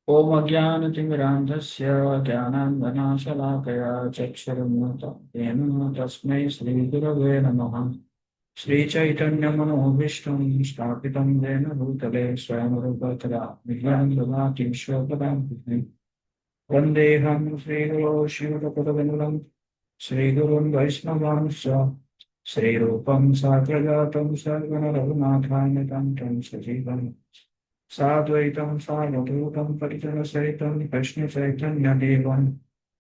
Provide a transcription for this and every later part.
ओम अज्ञानतिमिरान्धस्य ज्ञानाञ्जनाशलाकया चक्षुरुन्मिलितं येन तस्मै श्रीगुरवे नमः। श्रीचैतन्यमनोभीष्टं स्थापितं येन भूतले स्वयं रूपतया विघ्नं ददाति विश्वपदां वन्देऽहं श्रीगुरो शिवपदकमलं श्रीगुरुं वैष्णवांश्च श्रीरूपं साग्रजातं सर्वनरघुनाथान्वितं तं सजीवम् साद्वैतं सावधूतं परिजनसहितं कृष्णचैतन्यदेवं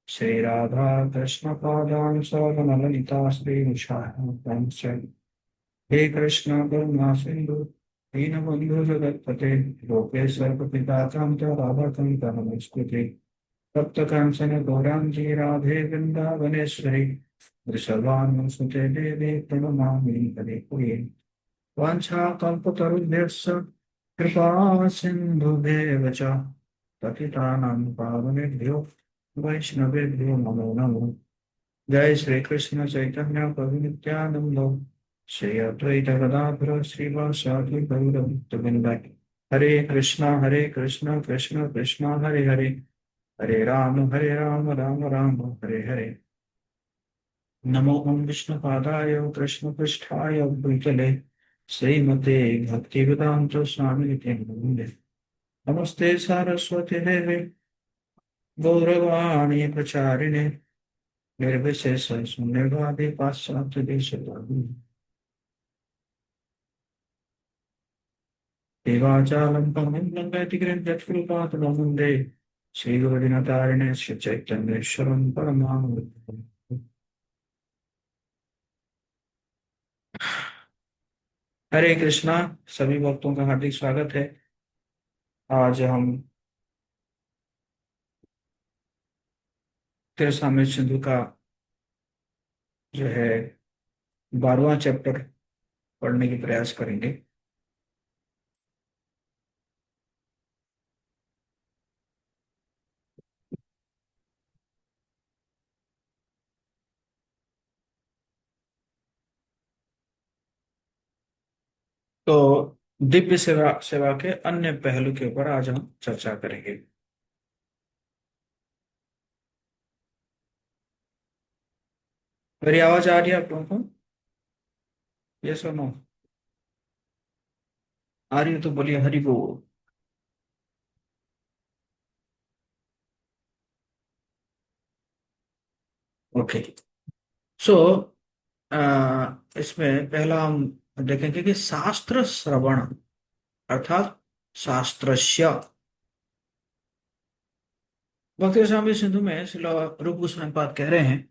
श्रीराधा कृष्णपादां सवनललिता श्रीविशाखां च। हे कृष्ण करुणा सिन्धु दीनबन्धु जगत्पते लोकेश्वर पिताकां च राधाकान्तं नमस्ते। तप्तकाञ्चन गौराङ्गी राधे वृन्दावनेश्वरी वृषभानुसुते देवे प्रणमामि हरिप्रिये। वाञ्छाकल्पतरुभ्यश्च कृपा सिन्धुभ्येव च पतितानां पावनेभ्यो वैष्णवेभ्यो नमो नमः। जय श्री कृष्ण चैतन्य प्रभु नित्यानंद श्री अद्वैत गदाधर श्रीवासादि गौरभक्तवृंद। हरे कृष्णा कृष्ण कृष्ण हरे हरे, हरे राम राम राम हरे हरे। नमो ओम विष्णुपादाय कृष्ण पृष्ठाय भूतले श्रीमते भक्तिवेदांत स्वामी नमः। नमस्ते सारस्वती देवे गौरवाणी प्रचारिणे निर्विशेष शून्यवादी पाश्चात्य देशतारिणे देवाचालं पवनं लंघयतिगिरिं यत्कृपातुलं वन्दे श्रीगुरुदिनतारिणे श्रीचैतन्येश्वरं परमानन्दं। हरे कृष्णा। सभी भक्तों का हार्दिक स्वागत है। आज हम तेरसावें सिंधु का जो है 12वां चैप्टर पढ़ने की प्रयास करेंगे। तो दिव्य सेवा सेवा के अन्य पहलू के ऊपर आज हम चर्चा करेंगे। मेरी आवाज आ रही है आप लोगों को? ये सुनो, आ रही है तो बोलिए हरि बोल। ओके। सो इसमें पहला हम देखेंगे कि शास्त्र श्रवण अर्थात शास्त्रस्य। भक्ति स्वामी सिंधु में श्रील रूप गोस्वामी पाद कह रहे हैं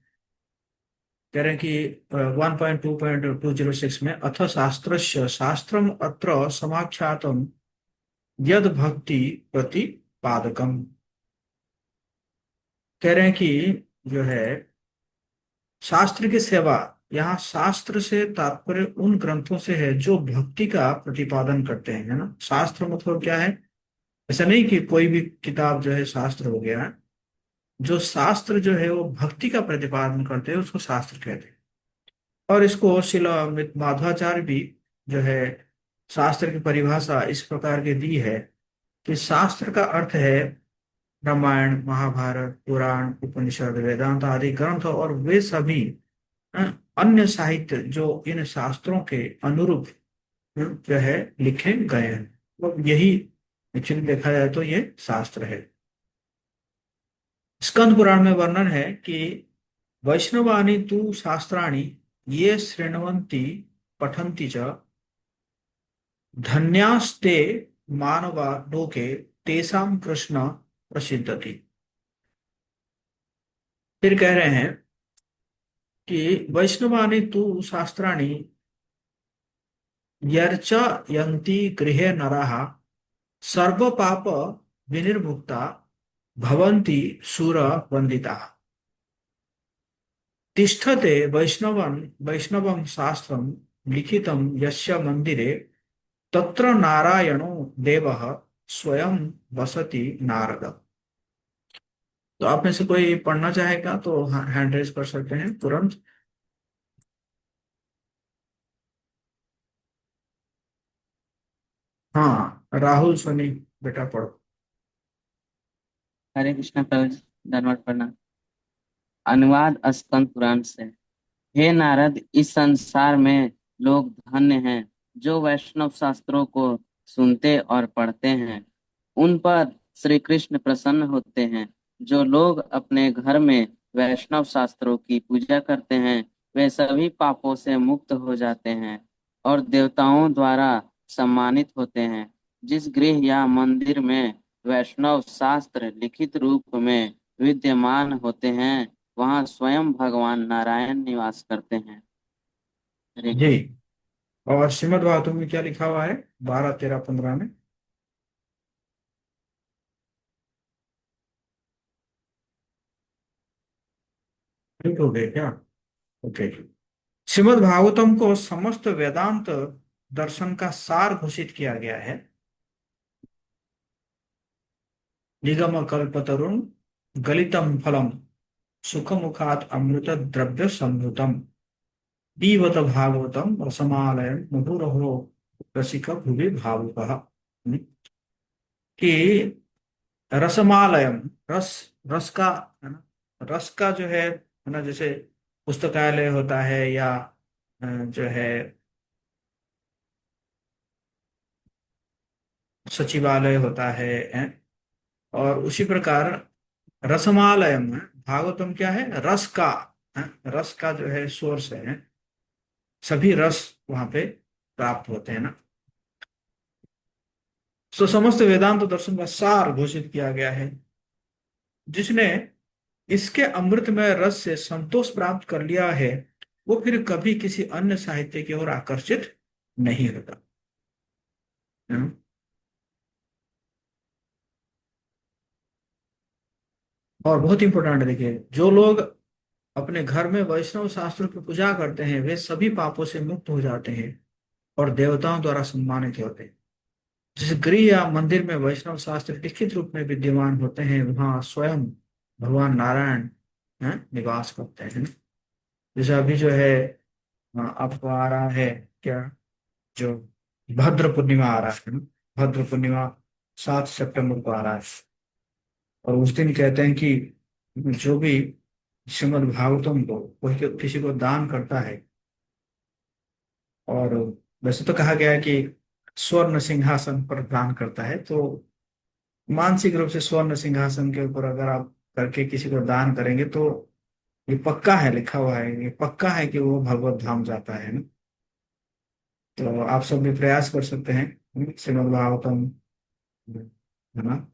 कि 1.2.206 में अथ शास्त्रस्य शास्त्रम अत्र समाख्यातम यद भक्ति प्रतिपादकम। कह रहे हैं कि जो है शास्त्र की सेवा, यहाँ शास्त्र से तात्पर्य उन ग्रंथों से है जो भक्ति का प्रतिपादन करते हैं, है ना। शास्त्र मतलब क्या है? ऐसा नहीं कि कोई भी किताब जो है शास्त्र हो गया है। जो शास्त्र जो है वो भक्ति का प्रतिपादन करते हैं उसको शास्त्र कहते हैं। और इसको शिला माधवाचार्य भी जो है शास्त्र की परिभाषा इस प्रकार की दी है कि शास्त्र का अर्थ है रामायण महाभारत पुराण उपनिषद वेदांत आदि ग्रंथ और वे सभी अ, अन्य साहित्य जो इन शास्त्रों के अनुरूप जो है लिखे गए हैं। तो यही एक्चुअली देखा जाए तो ये शास्त्र है। स्कंद पुराण में वर्णन है कि वैष्णवानि तु शास्त्राणि ये शृण्वन्ति पठन्ति च धन्यास्ते मानवा लोके तेषां कृष्ण प्रसिद्धति। फिर कह रहे हैं कि वैष्णवानि तु शास्त्राणि यर्च यन्ति गृहे नराः सर्व पाप विनिर्मुक्ता भवन्ति सुर वन्दिताः। तिष्ठते वैष्णवं शास्त्रं लिखितं यस्य मंदिरे तत्र नारायणो देवः स्वयं वसति नारद। तो आप में से कोई पढ़ना चाहेगा तो हैंड रेज कर सकते हैं तुरंत। हाँ, राहुल सनी, बेटा पढ़ो। हरे कृष्ण प्रभु जी, धन्यवाद प्रणाम। अनुवाद स्कंद पुराण से। हे नारद, इस संसार में लोग धन्य हैं जो वैष्णव शास्त्रों को सुनते और पढ़ते हैं। उन पर श्री कृष्ण प्रसन्न होते हैं। जो लोग अपने घर में वैष्णव शास्त्रों की पूजा करते हैं वे सभी पापों से मुक्त हो जाते हैं और देवताओं द्वारा सम्मानित होते हैं। जिस गृह या मंदिर में वैष्णव शास्त्र लिखित रूप में विद्यमान होते हैं वहाँ स्वयं भगवान नारायण निवास करते हैं। हरे जी। कृष्ण। और श्रीमद् भागवतम में क्या लिखा हुआ है? 12, 13, 15 में ठीक हो गए क्या? ओके। श्रीमद् भागवतम को समस्त वेदांत दर्शन का सार घोषित किया गया है। निगम कल्पतरुण गलितम फलम सुख मुखात अमृत द्रव्य संभूतम पीबत भागवतम रसमालयम मुहुरहो रसिक भुवि भावुकः। कि रसमालयम, रस, रस का, है ना, रस का जो है ना, जैसे पुस्तकालय होता है या जो है सचिवालय होता है, और उसी प्रकार रसमालयम है भागवतम, क्या है? रस का, है, रस का जो है सोर्स है। सभी रस वहां पे प्राप्त होते हैं ना। तो समस्त वेदांत दर्शन का सार घोषित किया गया है। जिसने इसके अमृतमय रस से संतोष प्राप्त कर लिया है वो फिर कभी किसी अन्य साहित्य की ओर आकर्षित नहीं होता, है ना? और बहुत इंपॉर्टेंट देखिए, जो लोग अपने घर में वैष्णव शास्त्रों की पूजा करते हैं वे सभी पापों से मुक्त हो जाते हैं और देवताओं द्वारा सम्मानित होते हैं। जिस गृह या मंदिर में वैष्णव शास्त्र लिखित रूप में विद्यमान होते हैं वहां स्वयं भगवान नारायण निवास करते हैं। जैसे अभी जो है आपको आ रहा है क्या, जो भद्र पूर्णिमा आ रहा है ना, भद्र पूर्णिमा 7 सितंबर को आ रहा है। और उस दिन कहते हैं कि जो भी श्रीमद् भागवतम को कोई किसी को दान करता है, और वैसे तो कहा गया है कि स्वर्ण सिंहासन पर दान करता है, तो मानसिक रूप से स्वर्ण सिंहासन के ऊपर अगर आप करके किसी को दान करेंगे तो ये पक्का है, लिखा हुआ है, ये पक्का है कि वो भगवत धाम जाता है ना। तो आप सब भी प्रयास कर सकते हैं श्रीमद् भागवतम, है ना,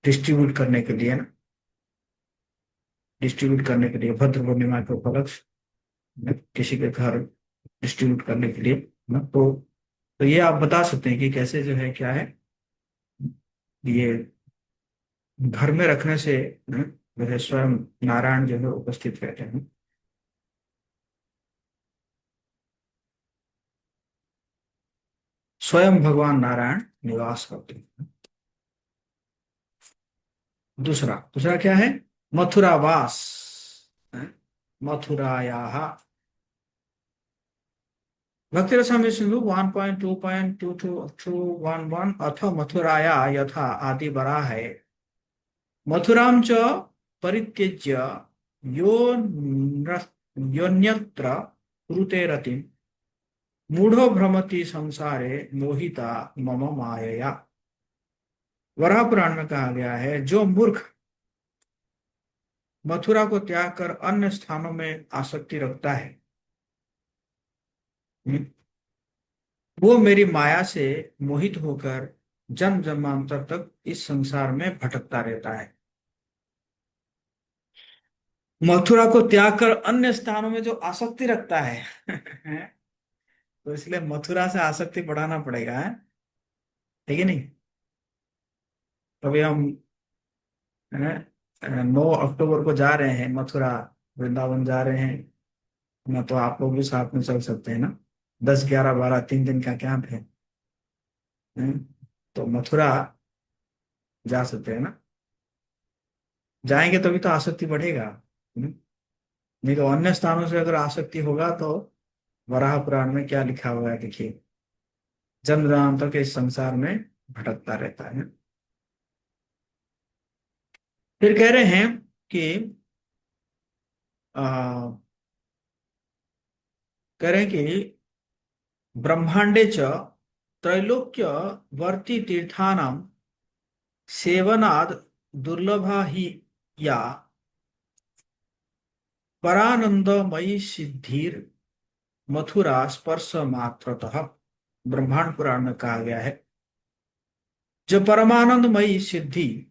डिस्ट्रीब्यूट करने के लिए ना, डिस्ट्रीब्यूट करने के लिए भद्र पूर्णिमा के उपलक्ष्य में किसी के घर डिस्ट्रीब्यूट करने के लिए ना। तो ये आप बता सकते हैं कि कैसे जो है क्या है ये घर में रखने से जो है स्वयं नारायण जो है उपस्थित रहते हैं। स्वयं भगवान नारायण निवास करते हैं। दूसरा दूसरा क्या है? मथुरावास, है? मथुराया भक्ति रसामृत सिंधु 1.2.2221 अथ मथुराया यथा आदि बरा है। मथुरां च परित्यज्य यो योन्यत्र कुरुते रतिम् मूढ़ो भ्रमति संसारे मोहिता मम मायया। वराह पुराण में कहा गया है, जो मूर्ख मथुरा को त्याग कर अन्य स्थानों में आसक्ति रखता है, वो मेरी माया से मोहित होकर जन्म जन्मांतर तक इस संसार में भटकता रहता है। मथुरा को त्याग कर अन्य स्थानों में जो आसक्ति रखता है तो इसलिए मथुरा से आसक्ति बढ़ाना पड़ेगा, है? ठीक है नहीं? तभी हम, है, 9 अक्टूबर को जा रहे हैं मथुरा, वृंदावन जा रहे हैं ना, तो आप लोग भी साथ में चल सकते हैं ना। 10, 11, 12 3 दिन का कैंप है, हैं? तो मथुरा जा सकते हैं ना। जाएंगे तभी तो आसक्ति बढ़ेगा, नहीं तो अन्य स्थानों से अगर आसक्ति होगा तो वराह पुराण में क्या लिखा हुआ है देखिए, जन्म जन्मांतर के इस संसार में भटकता रहता है। फिर कह रहे हैं कि आ, कह रहे हैं कि ब्रह्मांडे च त्रैलोक्य वर्ती तीर्थानां सेवनाद दुर्लभा ही या परानंदमयी सिद्धिर मथुरा स्पर्श मात्रतः। ब्रह्मांड पुराण में कहा गया है, जो परमानंदमयी सिद्धि,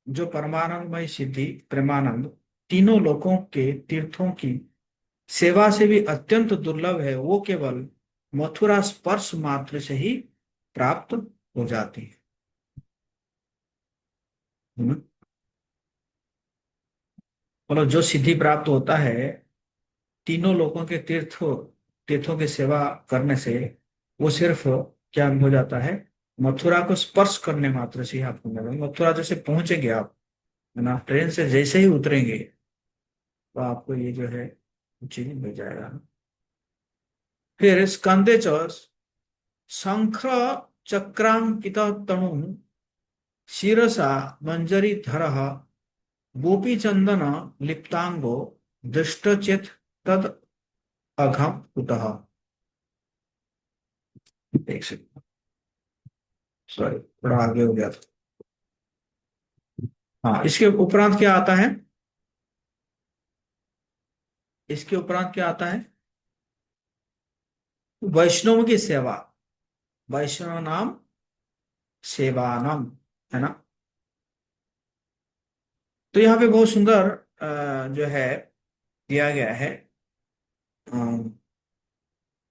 जो परमानंदमयी सिद्धि प्रेमानंद तीनों लोकों के तीर्थों की सेवा से भी अत्यंत दुर्लभ है, वो केवल मथुरा स्पर्श मात्र से ही प्राप्त हो जाती है। हम्म। मतलब जो सिद्धि प्राप्त होता है तीनों लोकों के तीर्थों तीर्थों की सेवा करने से, वो सिर्फ क्या हो जाता है, मथुरा को स्पर्श करने मात्र से ही आपको मिलेगा। मथुरा जैसे पहुंचेंगे आप, है ना, ट्रेन से जैसे ही उतरेंगे तो आपको ये जो है चीज मिल जाएगा। फिर स्कंदे च शंख चक्रांकित तणु शिरसा मंजरी धर गोपी चंदन लिप्तांगो दृष्टचेत तद अघम कुतः। एक सेकंड, सॉरी थोड़ा आगे हो गया था। हाँ, इसके उपरांत क्या आता है, इसके उपरांत क्या आता है, वैष्णव की सेवा, वैष्णव नाम सेवानम, है ना। तो यहाँ पे बहुत सुंदर जो है दिया गया है,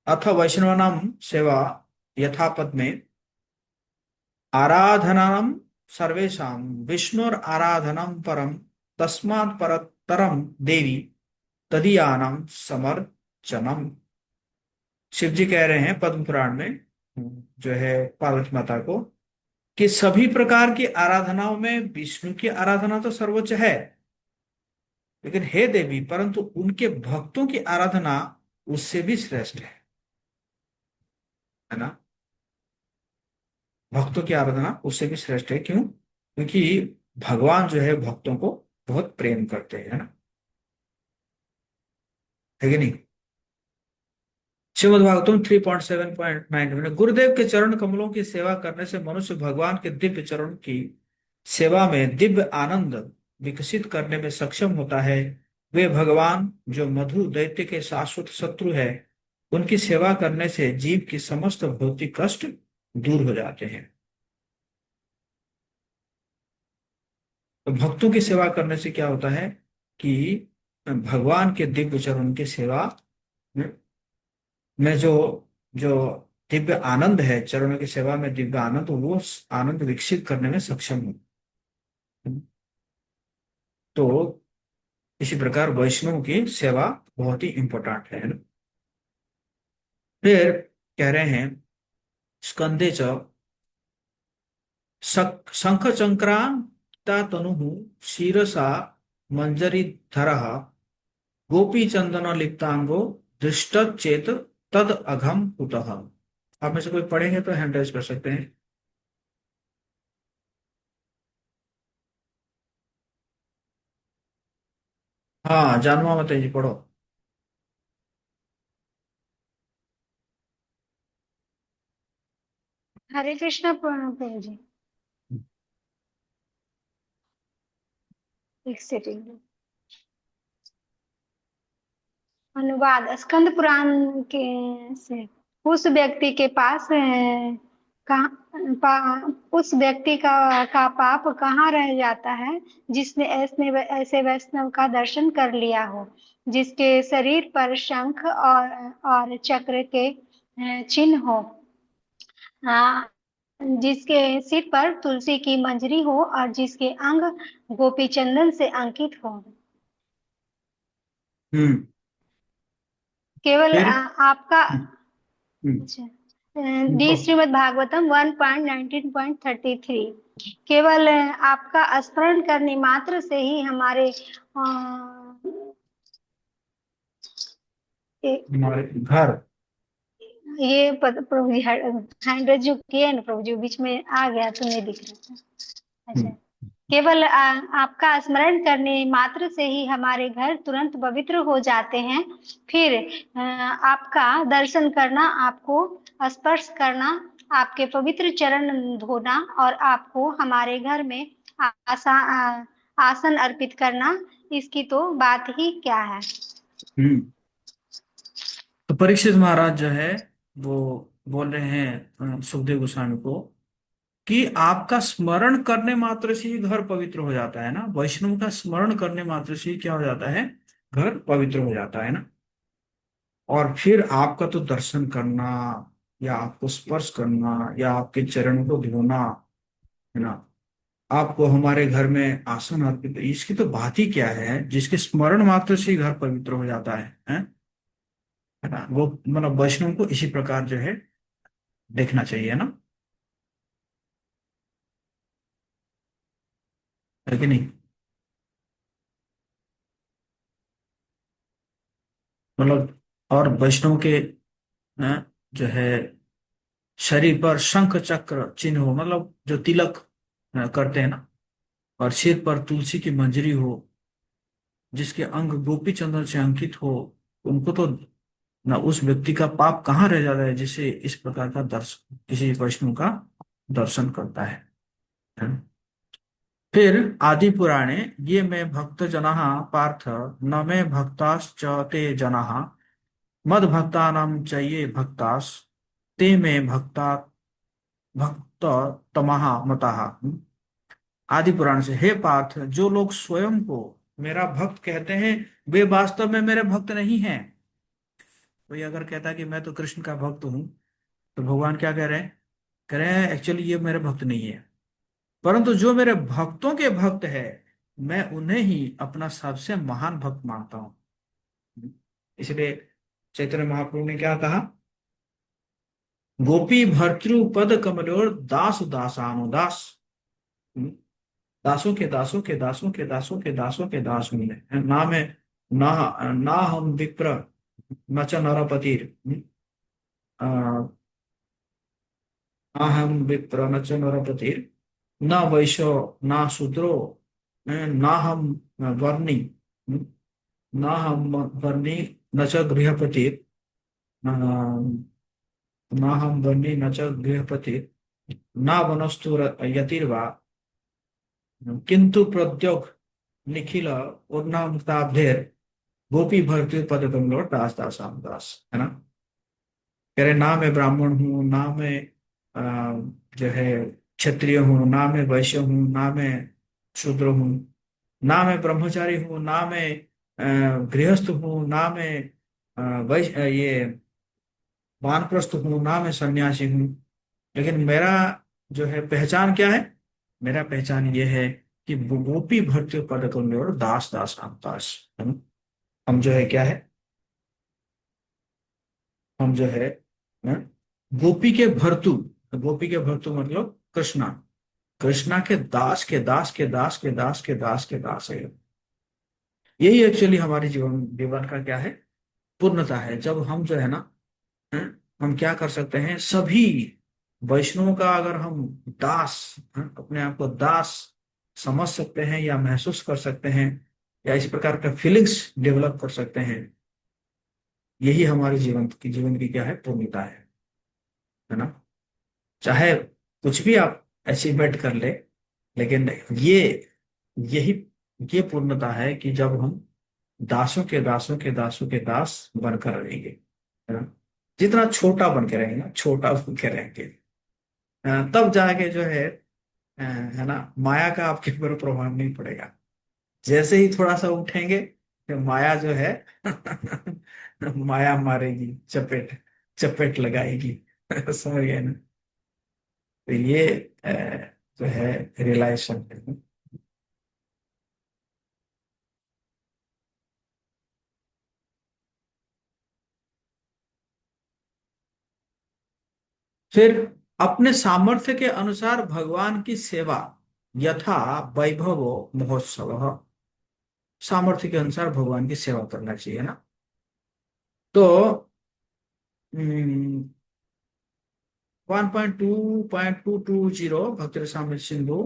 अथ वैष्णव नाम सेवा यथापद में आराधनाम सर्वेशा विष्णुर आराधनम परम तस्मात् परतरम देवी तदीयानाम समर्चनम। शिव जी कह रहे हैं पद्म पुराण में, जो है पार्वती माता को, कि सभी प्रकार की आराधनाओं में विष्णु की आराधना तो सर्वोच्च है, लेकिन हे देवी, परंतु उनके भक्तों की आराधना उससे भी श्रेष्ठ है ना। भक्तों की आराधना उससे भी श्रेष्ठ है, क्यों? क्योंकि भगवान जो है भक्तों को बहुत प्रेम करते हैं, है ना, है कि नहीं। श्रीमद् भागवतम 3.7.9 में गुरुदेव के चरण कमलों की सेवा करने से मनुष्य भगवान के दिव्य चरण की सेवा में दिव्य आनंद विकसित करने में सक्षम होता है। वे भगवान जो मधु दैत्य के शाश्वत शत्रु है, उनकी सेवा करने से जीव की समस्त भौतिक कष्ट दूर हो जाते हैं। तो भक्तों की सेवा करने से क्या होता है कि भगवान के दिव्य चरण की सेवा में जो जो दिव्य आनंद है, चरणों की सेवा में दिव्य आनंद, वो आनंद विकसित करने में सक्षम है। तो इसी प्रकार वैष्णव की सेवा बहुत ही इंपॉर्टेंट है ना। फिर कह रहे हैं स्कंदे च शंख चक्रांता तनु शीरसा मंजरी धर गोपी चंदन लिप्तांगो दृष्ट चेत तद अघम कुतः। आप में से कोई पढ़ेंगे तो हैंड रेज कर सकते हैं। हाँ, जानवा मत जी, पढ़ो। हरे कृष्णा प्रभु जी। एक सेकंड। अनुवाद स्कंद पुराण के से उस व्यक्ति के पास कहाँ उस व्यक्ति का पाप कहाँ रह जाता है जिसने ऐसे वैष्णव का दर्शन कर लिया हो, जिसके शरीर पर शंख और चक्र के चिन्ह हो, हाँ, जिसके सिर पर तुलसी की मंजरी हो और जिसके अंग गोपी चंदन से अंकित हो। हम्म। केवल फिर आपका, हम्म, हम्म, अच्छा, डी पढ़ो। श्रीमद् भागवतम 1.19.33। केवल आपका स्मरण करने मात्र से ही हमारे हमारे घर। ये प्रभु जी हैंड जो किए ना प्रभु जी, बीच में आ गया तो नहीं दिख रहा था। हम्म, अच्छा, केवल आपका स्मरण करने मात्र से ही हमारे घर तुरंत पवित्र हो जाते हैं। फिर आपका दर्शन करना, आपको स्पर्श करना, आपके पवित्र चरण धोना और आपको हमारे घर में आसन अर्पित करना, इसकी तो बात ही क्या है। हम्म। तो परीक्षित महाराज जो है वो बोल रहे हैं सुखदेव गोस्वामी को कि आपका स्मरण करने मात्र से ही घर पवित्र हो जाता है ना, वैष्णव का स्मरण करने मात्र से ही क्या हो जाता है, घर पवित्र हो जाता है ना। और फिर आपका तो दर्शन करना या आपको स्पर्श करना या आपके चरणों को धोना, है ना, आपको हमारे घर में आसन अर्पित, इसकी तो बात ही क्या है, जिसके स्मरण मात्र से ही घर पवित्र हो जाता है ना। वो मतलब वैष्णव को इसी प्रकार जो है देखना चाहिए ना, है कि नहीं। मतलब और वैष्णव के जो है शरीर पर शंख चक्र चिन्ह हो, मतलब जो तिलक करते हैं ना, और सिर पर तुलसी की मंजरी हो, जिसके अंग गोपी चंदन से अंकित हो, उनको तो ना, उस व्यक्ति का पाप कहाँ रह जाता है जिसे इस प्रकार का दर्शन, किसी वैष्णव का दर्शन करता है। फिर आदि पुराणे ये में भक्त जना पार्थ न में भक्ताश्च ते जना मद भक्तानां चाहिए भक्तास ते में भक्ता भक्त तमहा मतः। आदि पुराण से, हे पार्थ, जो लोग स्वयं को मेरा भक्त कहते हैं वे वास्तव में मेरे भक्त नहीं हैं। कोई अगर कहता है कि मैं तो कृष्ण का भक्त हूं, तो भगवान क्या कह रहे हैं, कह रहे हैं एक्चुअली ये मेरे भक्त नहीं है। परंतु जो मेरे भक्तों के भक्त है, मैं उन्हें ही अपना सबसे महान भक्त मानता हूं। इसलिए चैतन्य महाप्रभु ने क्या कहा, गोपी भर्तृ पद कमलोर दास दासानुदास। दासों के दासों के दासों के दासों के दासों के दास मिले ना मैं, ना ना हम विप्र न च नरपतिर, ना हम विप्र न च नरपतिर, न वैश्यो ना शूद्रो, ना हम वर्णी, ना हम वर्णी न च गृहपतिर, ना हम वर्णी न च गृहपतिर, ना वनस्तु यतिर्वा, किंतु प्रद्योग निखिल उर्नामताब्धेर गोपी भर्तृ पद कमलोर दास दासाम दास, है ना। कह रहे ना मैं ब्राह्मण हूँ, ना मैं जो है क्षत्रिय हूँ, ना मैं वैश्य हूँ, ना मैं शूद्र हूँ, ना मैं ब्रह्मचारी हूँ, ना मैं गृहस्थ हूँ, ना मैं वैश्य ये वानप्रस्थ हूँ, ना मैं सन्यासी हूँ। लेकिन मेरा जो है पहचान क्या है, मेरा पहचान ये है कि गोपी भर्तृ पद कमलोर दास दासाम दास, है ना। हम जो है क्या है, हम जो है न, गोपी के भर्तु, गोपी के भर्तु मतलब कृष्णा, कृष्णा के दास के दास के दास के दास के दास के दास है। यही एक्चुअली हमारे जीवन जीवन का क्या है, पूर्णता है। जब हम जो है ना, हैं, हम क्या कर सकते हैं, सभी वैष्णवों का अगर हम दास, अपने आप को दास समझ सकते हैं या महसूस कर सकते हैं, या इस प्रकार का फीलिंग्स डेवलप कर सकते हैं, यही हमारे जीवन की क्या है, पूर्णता है ना। चाहे कुछ भी आप अचीवमेंट कर ले, लेकिन ये यही ये पूर्णता है कि जब हम दासों के दासों के दासों के दास बनकर रहेंगे, है ना। जितना छोटा बन के रहेंगे, छोटा बन के रहेंगे, तब जाके जो है ना, माया का आपके ऊपर प्रभाव नहीं पड़ेगा। जैसे ही थोड़ा सा उठेंगे, फिर माया जो है माया मारेगी, चपेट चपेट लगाएगी समझ गए ना। तो ये जो है रियलाइजेशन है। फिर अपने सामर्थ्य के अनुसार भगवान की सेवा, यथा वैभव महोत्सव, सामर्थ्य के अनुसार भगवान की सेवा करना चाहिए ना। तो 1.2.220 भक्त रसामृत सिंधु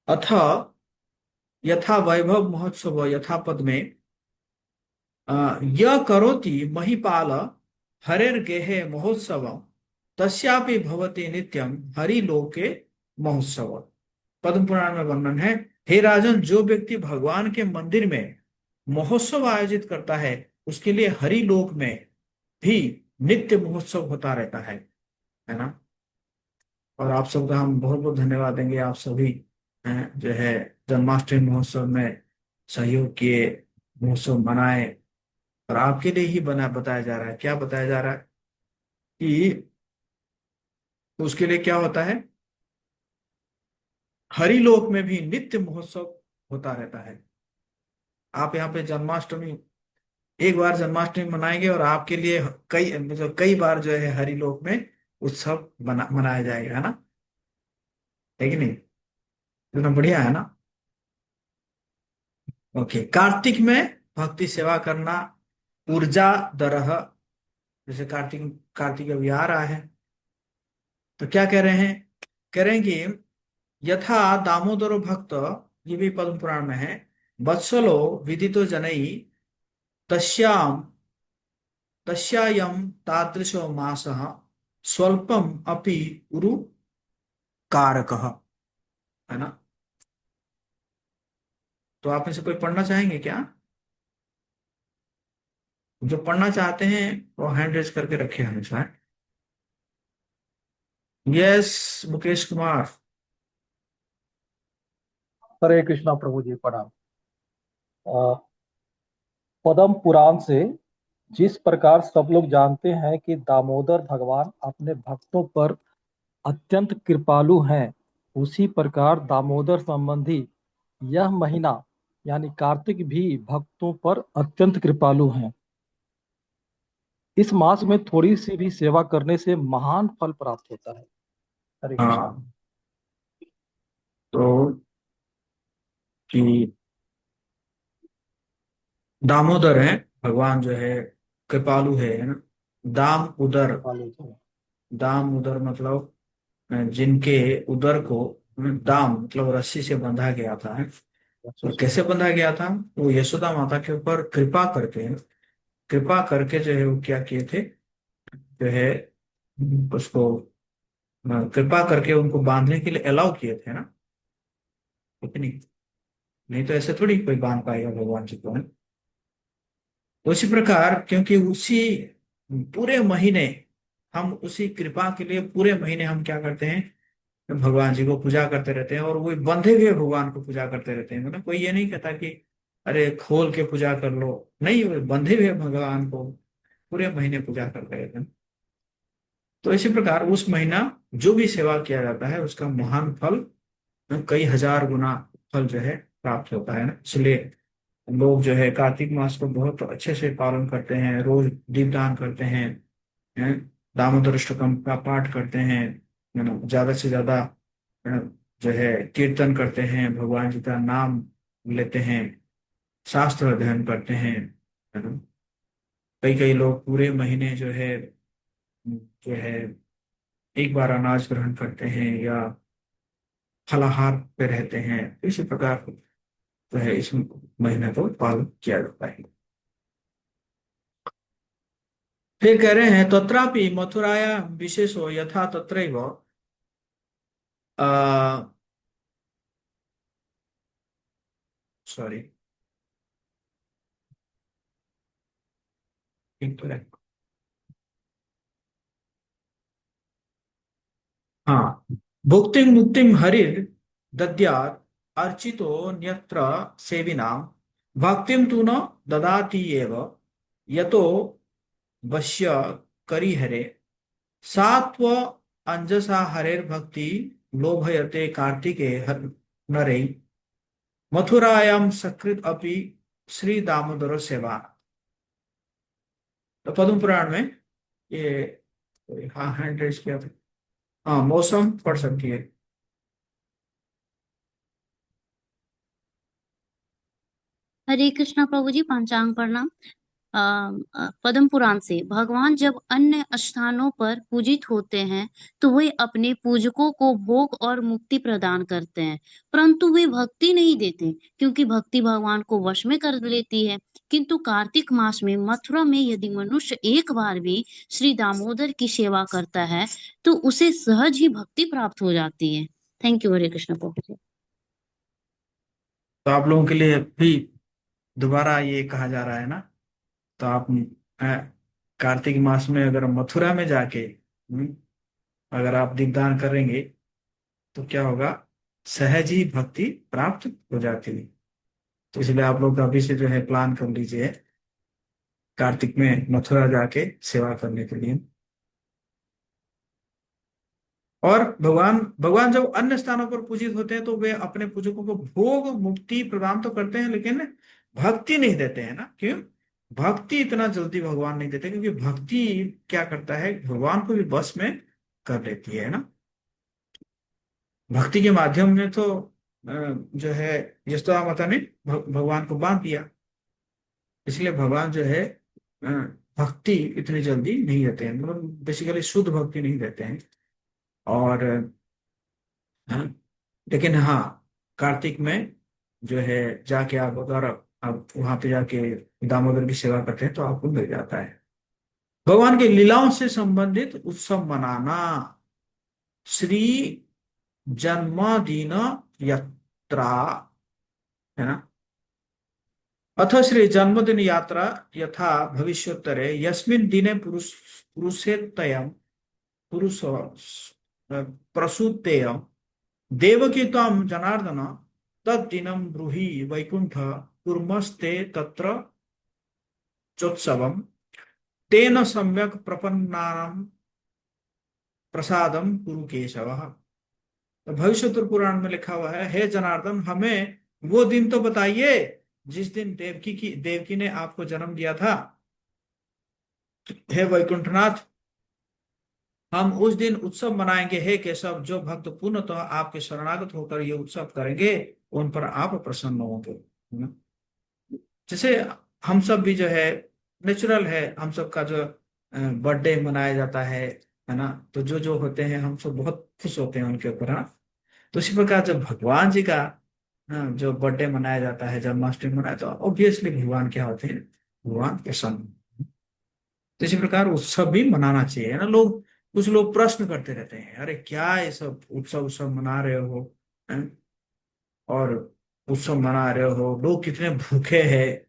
अथ यथा वैभव महोत्सव यथा पद में य करोति महीपाल हरेर्गेहे महोत्सव तस्यापि भवति नित्यम हरिलोके महोत्सव। पद्म पुराण में वर्णन है, हे राजन, जो व्यक्ति भगवान के मंदिर में महोत्सव आयोजित करता है उसके लिए हरिलोक में भी नित्य महोत्सव होता रहता है ना। और आप सबका हम बहुत बहुत धन्यवाद देंगे, आप सभी हैं जो है जन्माष्टमी महोत्सव में सहयोग किए, महोत्सव मनाए। और आपके लिए ही बना बताया जा रहा है, क्या बताया जा रहा है कि उसके लिए क्या होता है, हरिलोक में भी नित्य महोत्सव होता रहता है। आप यहाँ पे जन्माष्टमी एक बार जन्माष्टमी मनाएंगे और आपके लिए कई मतलब कई बार जो है हरिलोक में उत्सव मनाया जाएगा, है ना, है कि नहीं? इतना बढ़िया है ना। ओके, कार्तिक में भक्ति सेवा करना, ऊर्जा दरह, जैसे कार्तिक कार्तिक अभी आ रहा है, तो क्या कह रहे हैं, कह रहे हैं कि यथा दामोदरो भक्त, ये भी पद्म पुराण में है, वत्सलो विदितो जनई तस्याम तस्यायम तादृशो मासः स्वल्पम अपि उरु कारकः, है ना। तो आप में से कोई पढ़ना चाहेंगे क्या? जो पढ़ना चाहते हैं वो हैंड रेज करके रखे हमेशा। यस, मुकेश कुमार। हरे कृष्णा प्रभु जी प्रणाम। अ, पद्म पुराण से जिस प्रकार सब लोग जानते हैं कि दामोदर भगवान अपने भक्तों पर अत्यंत कृपालु हैं, उसी प्रकार दामोदर संबंधी यह महीना यानी कार्तिक भी भक्तों पर अत्यंत कृपालु हैं। इस मास में थोड़ी सी भी सेवा करने से महान फल प्राप्त होता है। हरे कृष्णा। हाँ, तो कि दामोदर है भगवान जो है, कृपालु है ना। दाम उदर, कृपालु जी। दाम उदर मतलब जिनके उदर को दाम मतलब रस्सी से बंधा गया था, है। अच्छे तो से। कैसे बंधा गया था? वो यशोदा माता के ऊपर कृपा करके, कृपा करके जो है वो क्या किए थे, जो है उसको कृपा करके उनको बांधने के लिए अलाउ किए थे ना, ठीक है नहीं? नहीं तो ऐसे थोड़ी कोई बांध पाएगा भगवान जी को, है। तो उसी प्रकार क्योंकि उसी पूरे महीने हम उसी कृपा के लिए पूरे महीने हम क्या करते हैं, भगवान जी को पूजा करते रहते हैं, और वो बंधे हुए भगवान को पूजा करते रहते हैं। मतलब कोई ये नहीं कहता कि अरे खोल के पूजा कर लो, नहीं, वो बंधे हुए भगवान को पूरे महीने पूजा करते रहते हैं। तो इसी प्रकार उस महीना जो भी सेवा किया जाता है उसका महान फल कई हजार गुना फल जो है प्राप्त होता है ना। इसलिए लोग जो है कार्तिक मास को बहुत अच्छे से पालन करते हैं, रोज दीपदान करते हैं, दामोदर अष्टकम का पाठ करते हैं, है ना, ज्यादा से ज्यादा है, जो है कीर्तन करते हैं, भगवान जी का नाम लेते हैं, शास्त्र अध्ययन करते हैं, है ना। कई कई लोग पूरे महीने जो है एक बार अनाज ग्रहण करते हैं या फलाहार पे रहते हैं। इसी प्रकार जो है इस महीने को पालन किया जाता है। फिर कह रहे हैं तत्रापि मथुराया विशेषो यथा तत्रैव सॉरी, हाँ, भुक्तिं मुक्तिं हरिर दद्यात् अर्चितो न्यत्र सेविनां भक्तिं तु न ददाति एव यतो वश्य करिहरे सात्व अंजसा हरेर भक्ति लोभयते कार्तिके नरै मथुरायां सकृत अपि श्री दामोदर सेवा। तो पद्म पुराण में ये, हाँ हैंड रेज किया था। हाँ, मौसम पढ़ सकती है। हरे कृष्णा प्रभु जी। पंचांग प्रणाम। पद्म पुराण से, भगवान जब अन्य स्थानों पर पूजित होते हैं तो वे अपने पूजकों को भोग और मुक्ति प्रदान करते हैं, परंतु वे भक्ति नहीं देते, क्योंकि भक्ति भगवान को वश में कर लेती है। किंतु कार्तिक मास में मथुरा में यदि मनुष्य एक बार भी श्री दामोदर की सेवा करता है तो उसे सहज ही भक्ति प्राप्त हो जाती है। Thank you. हरे कृष्ण प्रभु जी। तो आप लोगों के लिए भी दोबारा ये कहा जा रहा है ना, तो आप कार्तिक मास में अगर मथुरा में जाके अगर आप दीपदान करेंगे तो क्या होगा, सहज ही भक्ति प्राप्त हो जाती है। तो इसलिए आप लोग अभी से जो है प्लान कर लीजिए कार्तिक में मथुरा जाके सेवा करने के लिए। और भगवान भगवान जब अन्य स्थानों पर पूजित होते हैं तो वे अपने पूजकों को भोग मुक्ति प्रदान तो करते हैं, लेकिन भक्ति नहीं देते हैं ना। क्यों? भक्ति इतना जल्दी भगवान नहीं देते, क्योंकि भक्ति क्या करता है, भगवान को भी बस में कर लेती है ना। भक्ति के माध्यम में तो जो है यशोदा माता ने भगवान को बांध दिया। इसलिए भगवान जो है अ, भक्ति इतनी जल्दी नहीं देते हैं, मतलब बेसिकली शुद्ध भक्ति नहीं देते हैं। और हाँ, लेकिन हाँ, कार्तिक में जो है जाके आप अगर आप वहां पे जाके दामोदर की सेवा करते हैं तो आपको मिल जाता है। भगवान की लीलाओं से संबंधित उत्सव मनाना, श्री जन्मदिन यात्रा, है ना। अथ श्री जन्मदिन यात्रा यथा भविष्योत्तरे यस्मिन् दिने पुरुषेत्तयम् पुरुष प्रसूतेयम् देवकी त्वं जनार्दन तद्दिनं ब्रूहि वैकुंठ कुर्मस्ते तत्र चोत्सवम् तेन सम्यक् प्रपन्नानां प्रसादम कुरु केशव। तो भविष्योत्तर पुराण में लिखा हुआ है, हे जनार्दन, हमें वो दिन तो बताइए जिस दिन देवकी ने आपको जन्म दिया था। हे वैकुंठनाथ, हम उस दिन उत्सव मनाएंगे। हे केशव, जो भक्त पूर्णतः आपके शरणागत होकर ये उत्सव करेंगे उन पर आप प्रसन्न होंगे, है ना? जैसे हम सब भी जो है नेचुरल है, हम सब का जो बर्थडे मनाया जाता है ना, तो जो जो होते हैं हम सब बहुत खुश होते हैं उनके ऊपर, हाँ। तो इसी प्रकार जब भगवान जी का जो बर्थडे मनाया जाता है, जन्माष्टमी मनाया, तो ऑब्वियसली भगवान क्या होते हैं, भगवान प्रसन्न। तो इसी प्रकार उत्सव भी मनाना चाहिए, है ना। लोग कुछ लोग प्रश्न करते रहते हैं, अरे क्या ये सब उत्सव उत्सव मना रहे हो, हैं? और उत्सव मना रहे हो, लोग कितने भूखे हैं,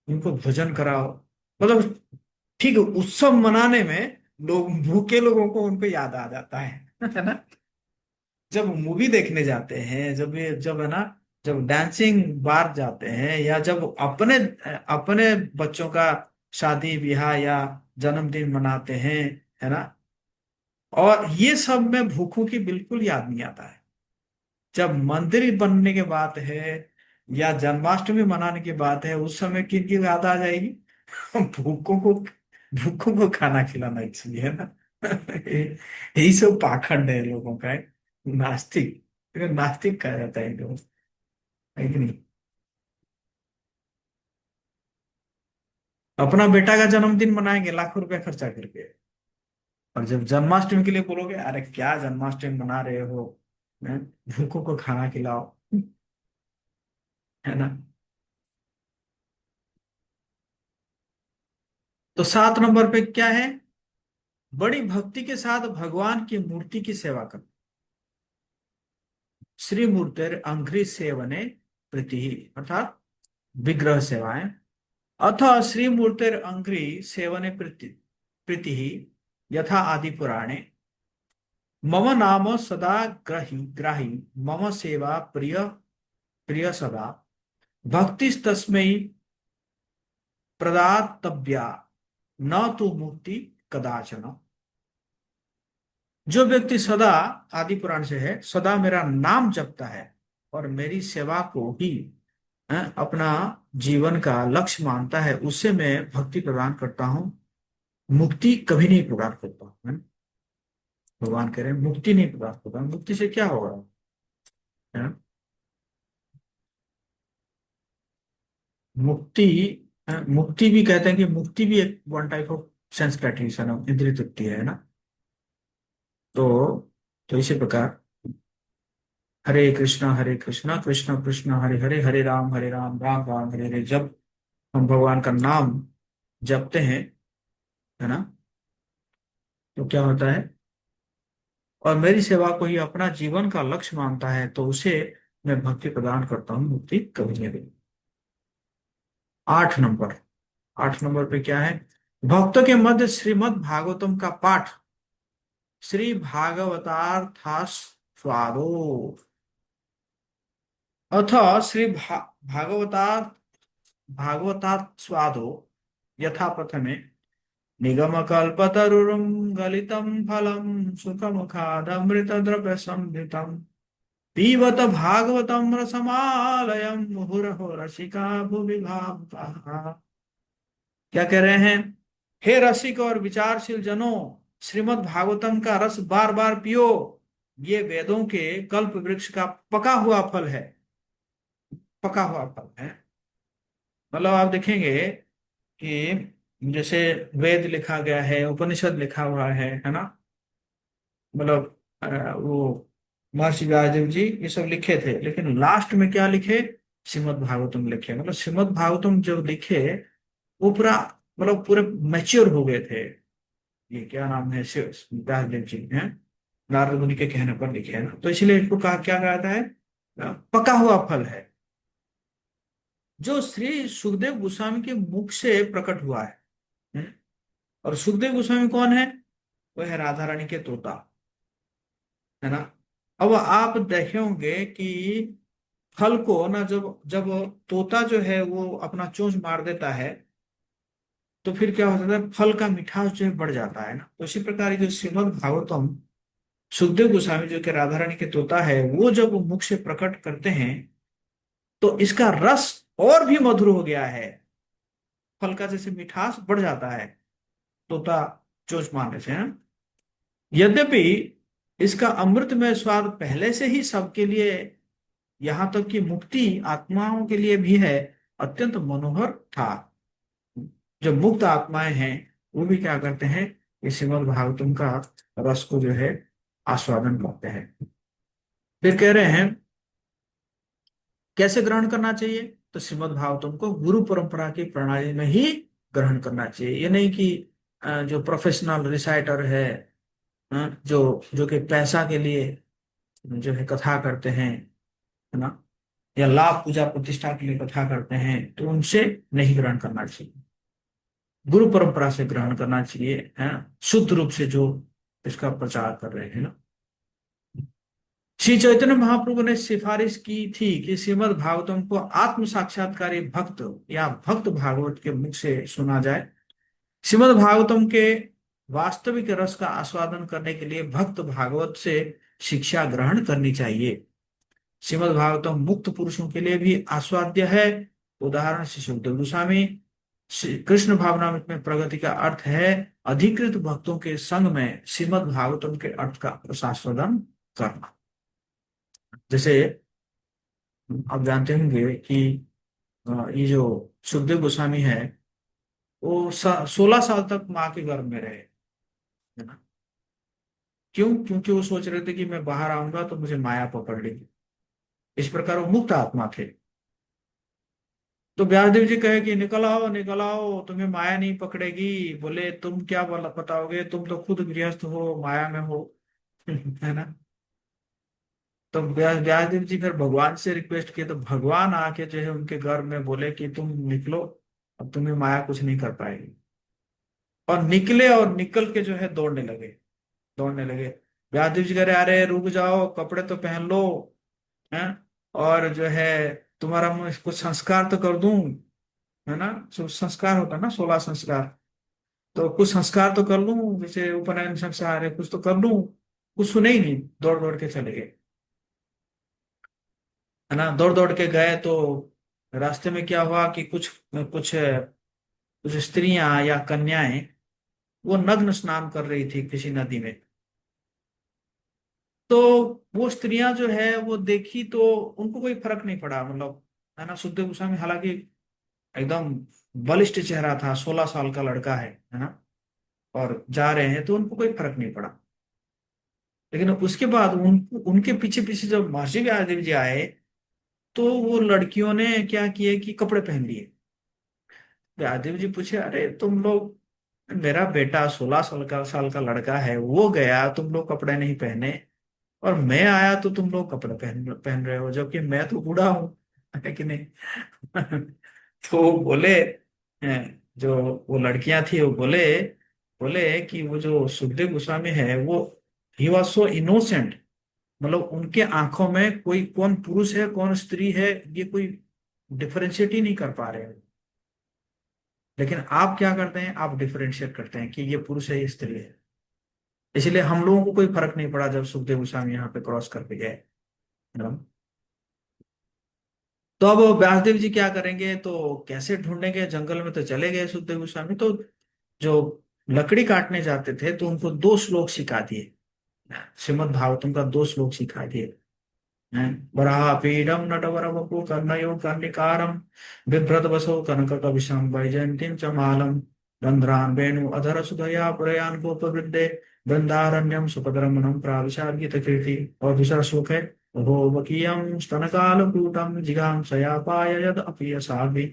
उनको भोजन कराओ। मतलब ठीक है, उत्सव मनाने में लोग भूखे लोगों को उनको याद आ जाता है है ना। जब मूवी देखने जाते हैं, जब है ना, जब डांसिंग बार जाते हैं, या जब अपने अपने बच्चों का शादी ब्याह या जन्मदिन मनाते हैं, है ना, और ये सब में भूखों की बिल्कुल याद नहीं आता है। जब मंदिर बनने की बात है या जन्माष्टमी मनाने की बात है, उस समय किन की याद आ जाएगी? भूखों को खाना खिलाना चाहिए ना। यही सब पाखंड है लोगों का, है नास्तिक। नास्तिक कहा जाता है लोग, है कि नहीं। अपना बेटा का जन्मदिन मनाएंगे लाखों रुपया खर्चा करके, और जब जन्माष्टमी के लिए बोलोगे, अरे क्या जन्माष्टमी मना रहे हो, हैं? भूखों को खाना खिलाओ, है ना। तो 7 नंबर पे क्या है, बड़ी भक्ति के साथ भगवान की मूर्ति की सेवा करना। श्री मूर्तिर अंघ्रि सेवने प्रीति, अर्थात विग्रह सेवाएं। अथ श्री मूर्तिर अंघ्रि सेवने प्रीति प्रीति यथा आदि पुराणे मम नाम सदा ग्राही ग्राही मम सेवा प्रिय प्रिय सदा भक्तिस्तस्मै प्रदातव्या न तो मुक्ति कदाचन। जो व्यक्ति सदा, आदि पुराण से है, सदा मेरा नाम जपता है और मेरी सेवा को ही अपना जीवन का लक्ष्य मानता है, उससे मैं भक्ति प्रदान करता हूँ, मुक्ति कभी नहीं प्रदान करता हूँ, है ना? भगवान कह रहे हैं मुक्ति नहीं प्रदान करता। मुक्ति से क्या होगा, है ना? मुक्ति मुक्ति भी कहते हैं कि मुक्ति भी एक one type of sense gratification है, इंद्रिय तृप्ति है ना। तो इसी प्रकार हरे कृष्णा कृष्ण कृष्ण हरे हरे, हरे राम राम राम हरे हरे, जब हम भगवान का नाम जपते हैं, है ना, तो क्या होता है, और मेरी सेवा को ही अपना जीवन का लक्ष्य मानता है, तो उसे मैं भक्ति प्रदान करता हूँ, मुक्ति कभी नहीं देगी। 8 नंबर, 8 नंबर पे क्या है, भक्तों के मध्य श्रीमद् भागवतम का पाठ, श्री भागवतार्था स्वादो, अथ भागवतार्थ भागवतात् स्वादो यथा प्रथमे निगम कल्पतरुं गलितं फलं सुखमुखादमृत द्रव्य संभितम् पीबत भागवतं रसमालयं मुहुरहो रसिका भुवि भावुकाः। क्या कह रहे हैं, हे रसिक और विचारशील जनों, श्रीमद् भागवतम का रस बार बार पियो, ये वेदों के कल्प वृक्ष का पका हुआ फल है, पका हुआ फल है। मतलब आप देखेंगे कि जैसे वेद लिखा गया है, उपनिषद लिखा हुआ है ना, मतलब वो महर्षि व्यासदेव जी ये सब लिखे थे, लेकिन लास्ट में क्या लिखे, श्रीमद् भागवतम लिखे। मतलब श्रीमद् भागवतम जो लिखे वो पूरा, मतलब पूरे मैच्योर हो गए थे। ये क्या नाम है, व्यासदेव जी हैं, नारद मुनि के कहने पर लिखे हैं ना, तो इसलिए इसको कहा, क्या कहता है, पका हुआ फल है, जो श्री सुखदेव गोस्वामी के मुख से प्रकट हुआ है। हम्म? और सुखदेव गोस्वामी कौन है, वो है राधा रानी के तोता, है ना। अब आप देखे होंगे कि फल को ना, जब जब तोता जो है वो अपना चोंच मार देता है, तो फिर क्या होता है, फल का मिठास जो है बढ़ जाता है ना। तो इसी प्रकार ये जो श्रीमद् भागवतम सुखदेव गोस्वामी जो कि राधा रानी के तोता है, वो जब वो मुख से प्रकट करते हैं, तो इसका रस और भी मधुर हो गया है, फल का जैसे मिठास बढ़ जाता है तोता चोंच मारने से, है ना। यद्यपि इसका अमृतमय स्वाद पहले से ही सबके लिए, यहाँ तक कि मुक्ति आत्माओं के लिए भी है, अत्यंत मनोहर था। जो मुक्त आत्माएं हैं वो भी क्या करते हैं, इस श्रीमद् भागवतम का रस को जो है आस्वादन करते हैं। फिर कह रहे हैं कैसे ग्रहण करना चाहिए, तो श्रीमद् भागवतम को गुरु परंपरा की प्रणाली में ही ग्रहण करना चाहिए। ये नहीं कि जो प्रोफेशनल रिसाइटर है, जो जो कि पैसा के लिए जो है कथा करते हैं, है ना, या लाभ पूजा प्रतिष्ठा के लिए कथा करते हैं, तो उनसे नहीं ग्रहण करना चाहिए, गुरु परंपरा से ग्रहण करना चाहिए, है ना, शुद्ध रूप से जो इसका प्रचार कर रहे हैं ना। श्री चैतन्य महाप्रभु ने सिफारिश की थी कि श्रीमद् भागवतम को आत्म साक्षात्कारी भक्त या भक्त भागवत के मुख से सुना जाए। श्रीमद् भागवतम के वास्तविक रस का आस्वादन करने के लिए भक्त भागवत से शिक्षा ग्रहण करनी चाहिए। श्रीमद् भागवतम मुक्त पुरुषों के लिए भी आस्वाद्य है। उदाहरण श्री सुखदेव गोस्वामी, कृष्ण भावनामृत में प्रगति का अर्थ है अधिकृत भक्तों के संग में श्रीमद् भागवतम के अर्थ का रसास्वादन करना। जैसे आप जानते होंगे कि ये जो सुखदेव गोस्वामी है, वो 16 साल तक माँ के गर्भ में रहे, है ना। क्यों, क्योंकि वो सोच रहे थे कि मैं बाहर आऊंगा तो मुझे माया पकड़ लेगी। इस प्रकार वो मुक्त आत्मा थे। तो व्यासदेव जी कहे कि निकल आओ, तुम्हें माया नहीं पकड़ेगी। बोले तुम क्या बताओगे, तुम तो खुद गृहस्थ हो, माया में हो है ना। तो व्यासदेव जी फिर भगवान से रिक्वेस्ट किए, तो भगवान आके जो है उनके गर्भ में बोले कि तुम निकलो, अब तुम्हें माया कुछ नहीं कर पाएगी। और निकले, और निकल के जो है दौड़ने लगे। व्यासदेव जी कह रहे अरे रुक जाओ, कपड़े तो पहन लो, हैं, और जो है तुम्हारा मैं कुछ संस्कार तो कर दूं, है ना। संस्कार होता है ना, 16 संस्कार, तो कुछ संस्कार तो कर लूं, जैसे उपनयन संस्कार है, कुछ तो कर लूं। कुछ सुने ही नहीं, दौड़ दौड़ के चले गए, है ना। दौड़ दौड़ के गए तो रास्ते में क्या हुआ कि कुछ कुछ कुछ स्त्रियां या कन्याएं वो नग्न स्नान कर रही थी किसी नदी में। तो वो स्त्रियां जो है वो देखी, तो उनको कोई फर्क नहीं पड़ा, मतलब, है ना। सुखदेव गोस्वामी हालांकि एकदम बलिष्ठ चेहरा था, 16 साल का लड़का है ना, और जा रहे हैं तो उनको कोई फर्क नहीं पड़ा। लेकिन उसके बाद उनके पीछे पीछे जब महर्षि व्यासदेव जी आए तो वो लड़कियों ने क्या किए कि कपड़े पहन लिए। व्यासदेव जी पूछे, अरे तुम लोग, मेरा बेटा 16 साल का लड़का है, वो गया, तुम लोग कपड़े नहीं पहने, और मैं आया तो तुम लोग कपड़े पहन पहन रहे हो, जबकि मैं तो बूढ़ा हूँ, है कि नहीं? तो वो बोले, जो वो लड़कियां थी वो बोले बोले कि वो जो सुखदेव गोस्वामी है वो, ही वॉज सो इनोसेंट, मतलब उनके आंखों में कोई कौन पुरुष है कौन स्त्री है ये कोई डिफरेंशिएट ही नहीं कर पा रहे हैं। लेकिन आप क्या करते हैं, आप डिफरेंशिएट करते हैं कि ये पुरुष है ये स्त्री है। इसलिए हम लोगों को कोई फर्क नहीं पड़ा जब सुखदेव गोस्वामी यहाँ पे क्रॉस करके गए, है ना? तो अब व्यासदेव जी क्या करेंगे, तो कैसे ढूंढेंगे, जंगल में तो चले गए सुखदेव गोस्वामी, तो जो लकड़ी काटने जाते थे तो उनको 2 श्लोक सिखा दिए, श्रीमद् भागवतम का 2 श्लोक सिखा दिए हैं। वराहपीडम नटवर वपु कर्णयो कर्णिकारम बिभ्रत वसो कनक कविशम वैजयंतीम च मालम रंध्रान वेणु अधर सुधया प्रयान गोपवृद्धे वृंदारण्यम सुपदरमणम प्राविशार्गित कीर्ति। और दूसरा श्लोक है, भोवकीयं स्तनकालकूटं जिगां सयापाय यद अपि यशाभि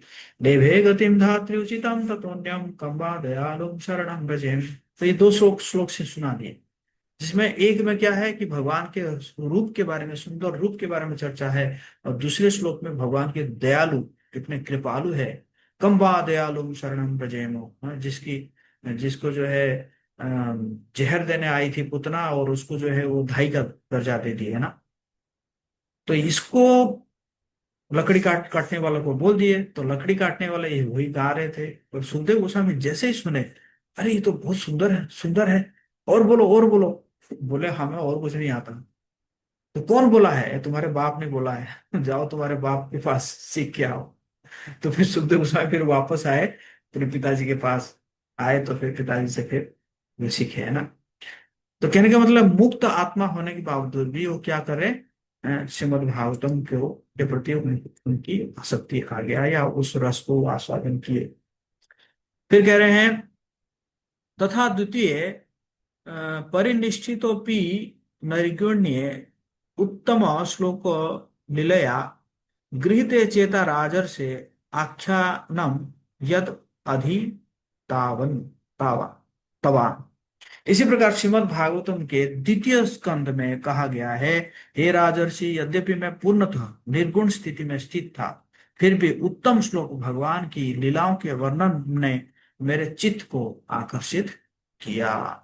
देवे गतिं धात्री उचितं ततोन्यं कम्बा दयालुं शरणं व्रजेम। तो ये 2 श्लोक श्लोक से सुना दिए, जिसमें एक में क्या है कि भगवान के रूप के बारे में, सुंदर रूप के बारे में चर्चा है, और दूसरे श्लोक में भगवान के दयालु, कितने कृपालु है। कम्बा दयालु शरणम ब्रजेमो, जिसकी, जिसको जो है जहर देने आई थी पुतना, और उसको जो है वो धाई का दर्जा दे दी, है ना। तो इसको लकड़ी काटने वाले को बोल दिए, तो लकड़ी काटने वाले ये वही गा रहे थे, और सुखदेव गोस्वामी जैसे ही सुने, अरे ये तो बहुत सुंदर है, सुंदर है, और बोलो और बोलो। बोले, हमें और कुछ नहीं आता। तो कौन बोला है? "ये तुम्हारे बाप ने बोला है, जाओ तुम्हारे बाप के पास सीख के आओ।" तो फिर सुखदेव गोस्वामी फिर वापस आए, फिर पिताजी के पास आए, तो फिर पिताजी से फिर वे सीखे, है ना। तो कहने का मतलब, मुक्त आत्मा होने के बावजूद भी वो क्या करे, श्रीमद् भागवतम के प्रति उनकी आसक्ति आ गया, या उस रस को आस्वादन किए। फिर कह रहे हैं, तथा द्वितीय परिनिष्ठितोपि नैर्गुण्ये उत्तम श्लोक लीलया गृहीते चेता राजर्षे आख्यानम यद अधि तावन तावा तवा। इसी प्रकार श्रीमद् भागवतम के द्वितीय स्कंद में कहा गया है, हे राजर्षि, यद्यपि मैं पूर्णतः निर्गुण स्थिति में स्थित था, फिर भी उत्तम श्लोक भगवान की लीलाओं के वर्णन ने मेरे चित्त को आकर्षित किया।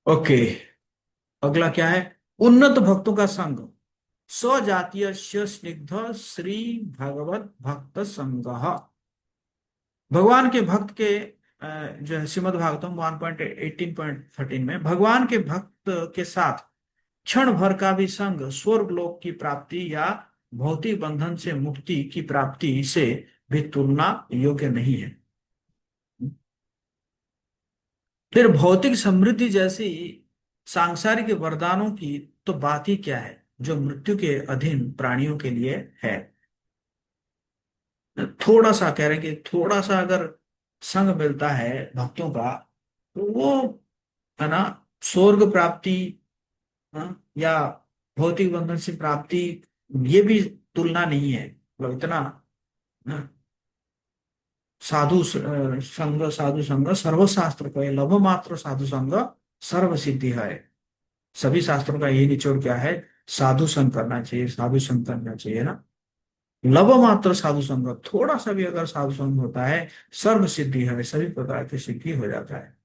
ओके, अगला क्या है, उन्नत भक्तों का संग, स्वजातीय स्निग्ध श्री भगवत भक्त संग। भगवान के भक्त के जो है श्रीमद् भागवतम 1.18.13 में, भगवान के भक्त के साथ क्षण भर का भी संग स्वर्ग लोक की प्राप्ति या भौतिक बंधन से मुक्ति की प्राप्ति से भी तुलना योग्य नहीं है। फिर भौतिक समृद्धि जैसी सांसारिक वरदानों की तो बात ही क्या है, जो मृत्यु के अधीन प्राणियों के लिए है। थोड़ा सा कह रहे हैं कि थोड़ा सा अगर संग मिलता है भक्तों का, तो वो, है ना, स्वर्ग प्राप्ति, हाँ, या भौतिक बंधन से प्राप्ति, ये भी तुलना नहीं है। मतलब इतना, हाँ, साधु संग सर्वशास्त्र को लभ मात्र साधु संग सर्व सिद्धि है। सभी शास्त्रों का यही निचोड़ क्या है, साधु संग करना चाहिए, साधु संग करना चाहिए ना। लव मात्र साधु संग, थोड़ा सा भी अगर साधु संग होता है, सर्व सिद्धि है, सभी प्रकार की सिद्धि हो जाता है।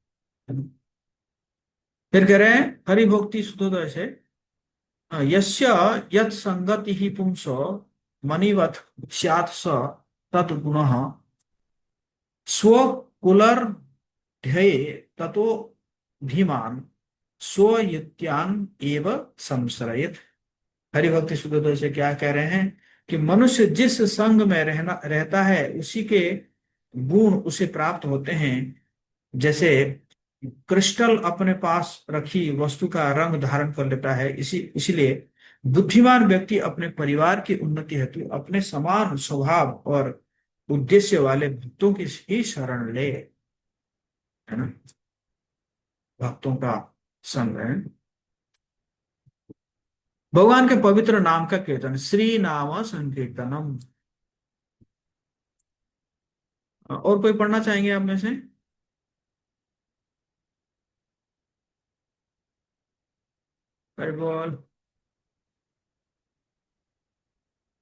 फिर कह रहे हैं, हरि भक्ति सुतोदय से, यस्य यत् संगति ही पुंसो मणिवत स्यात् स तत् गुणः स्वकुलर ध्यये ततो धीमान स्वयत्यान एव संश्रयेत। हरिभक्ति सुखोदय से क्या कह रहे हैं कि मनुष्य जिस संग में रहता है उसी के गुण उसे प्राप्त होते हैं। जैसे क्रिस्टल अपने पास रखी वस्तु का रंग धारण कर लेता है, इसलिए बुद्धिमान व्यक्ति अपने परिवार की उन्नति हेतु अपने समान स्वभाव और उद्देश्य वाले भक्तों की ही शरण ले, है ना, भक्तों का संग है। भगवान के पवित्र नाम का कीर्तन, श्री नाम संकीर्तनम। और कोई पढ़ना चाहेंगे आप में से? अरे बोल।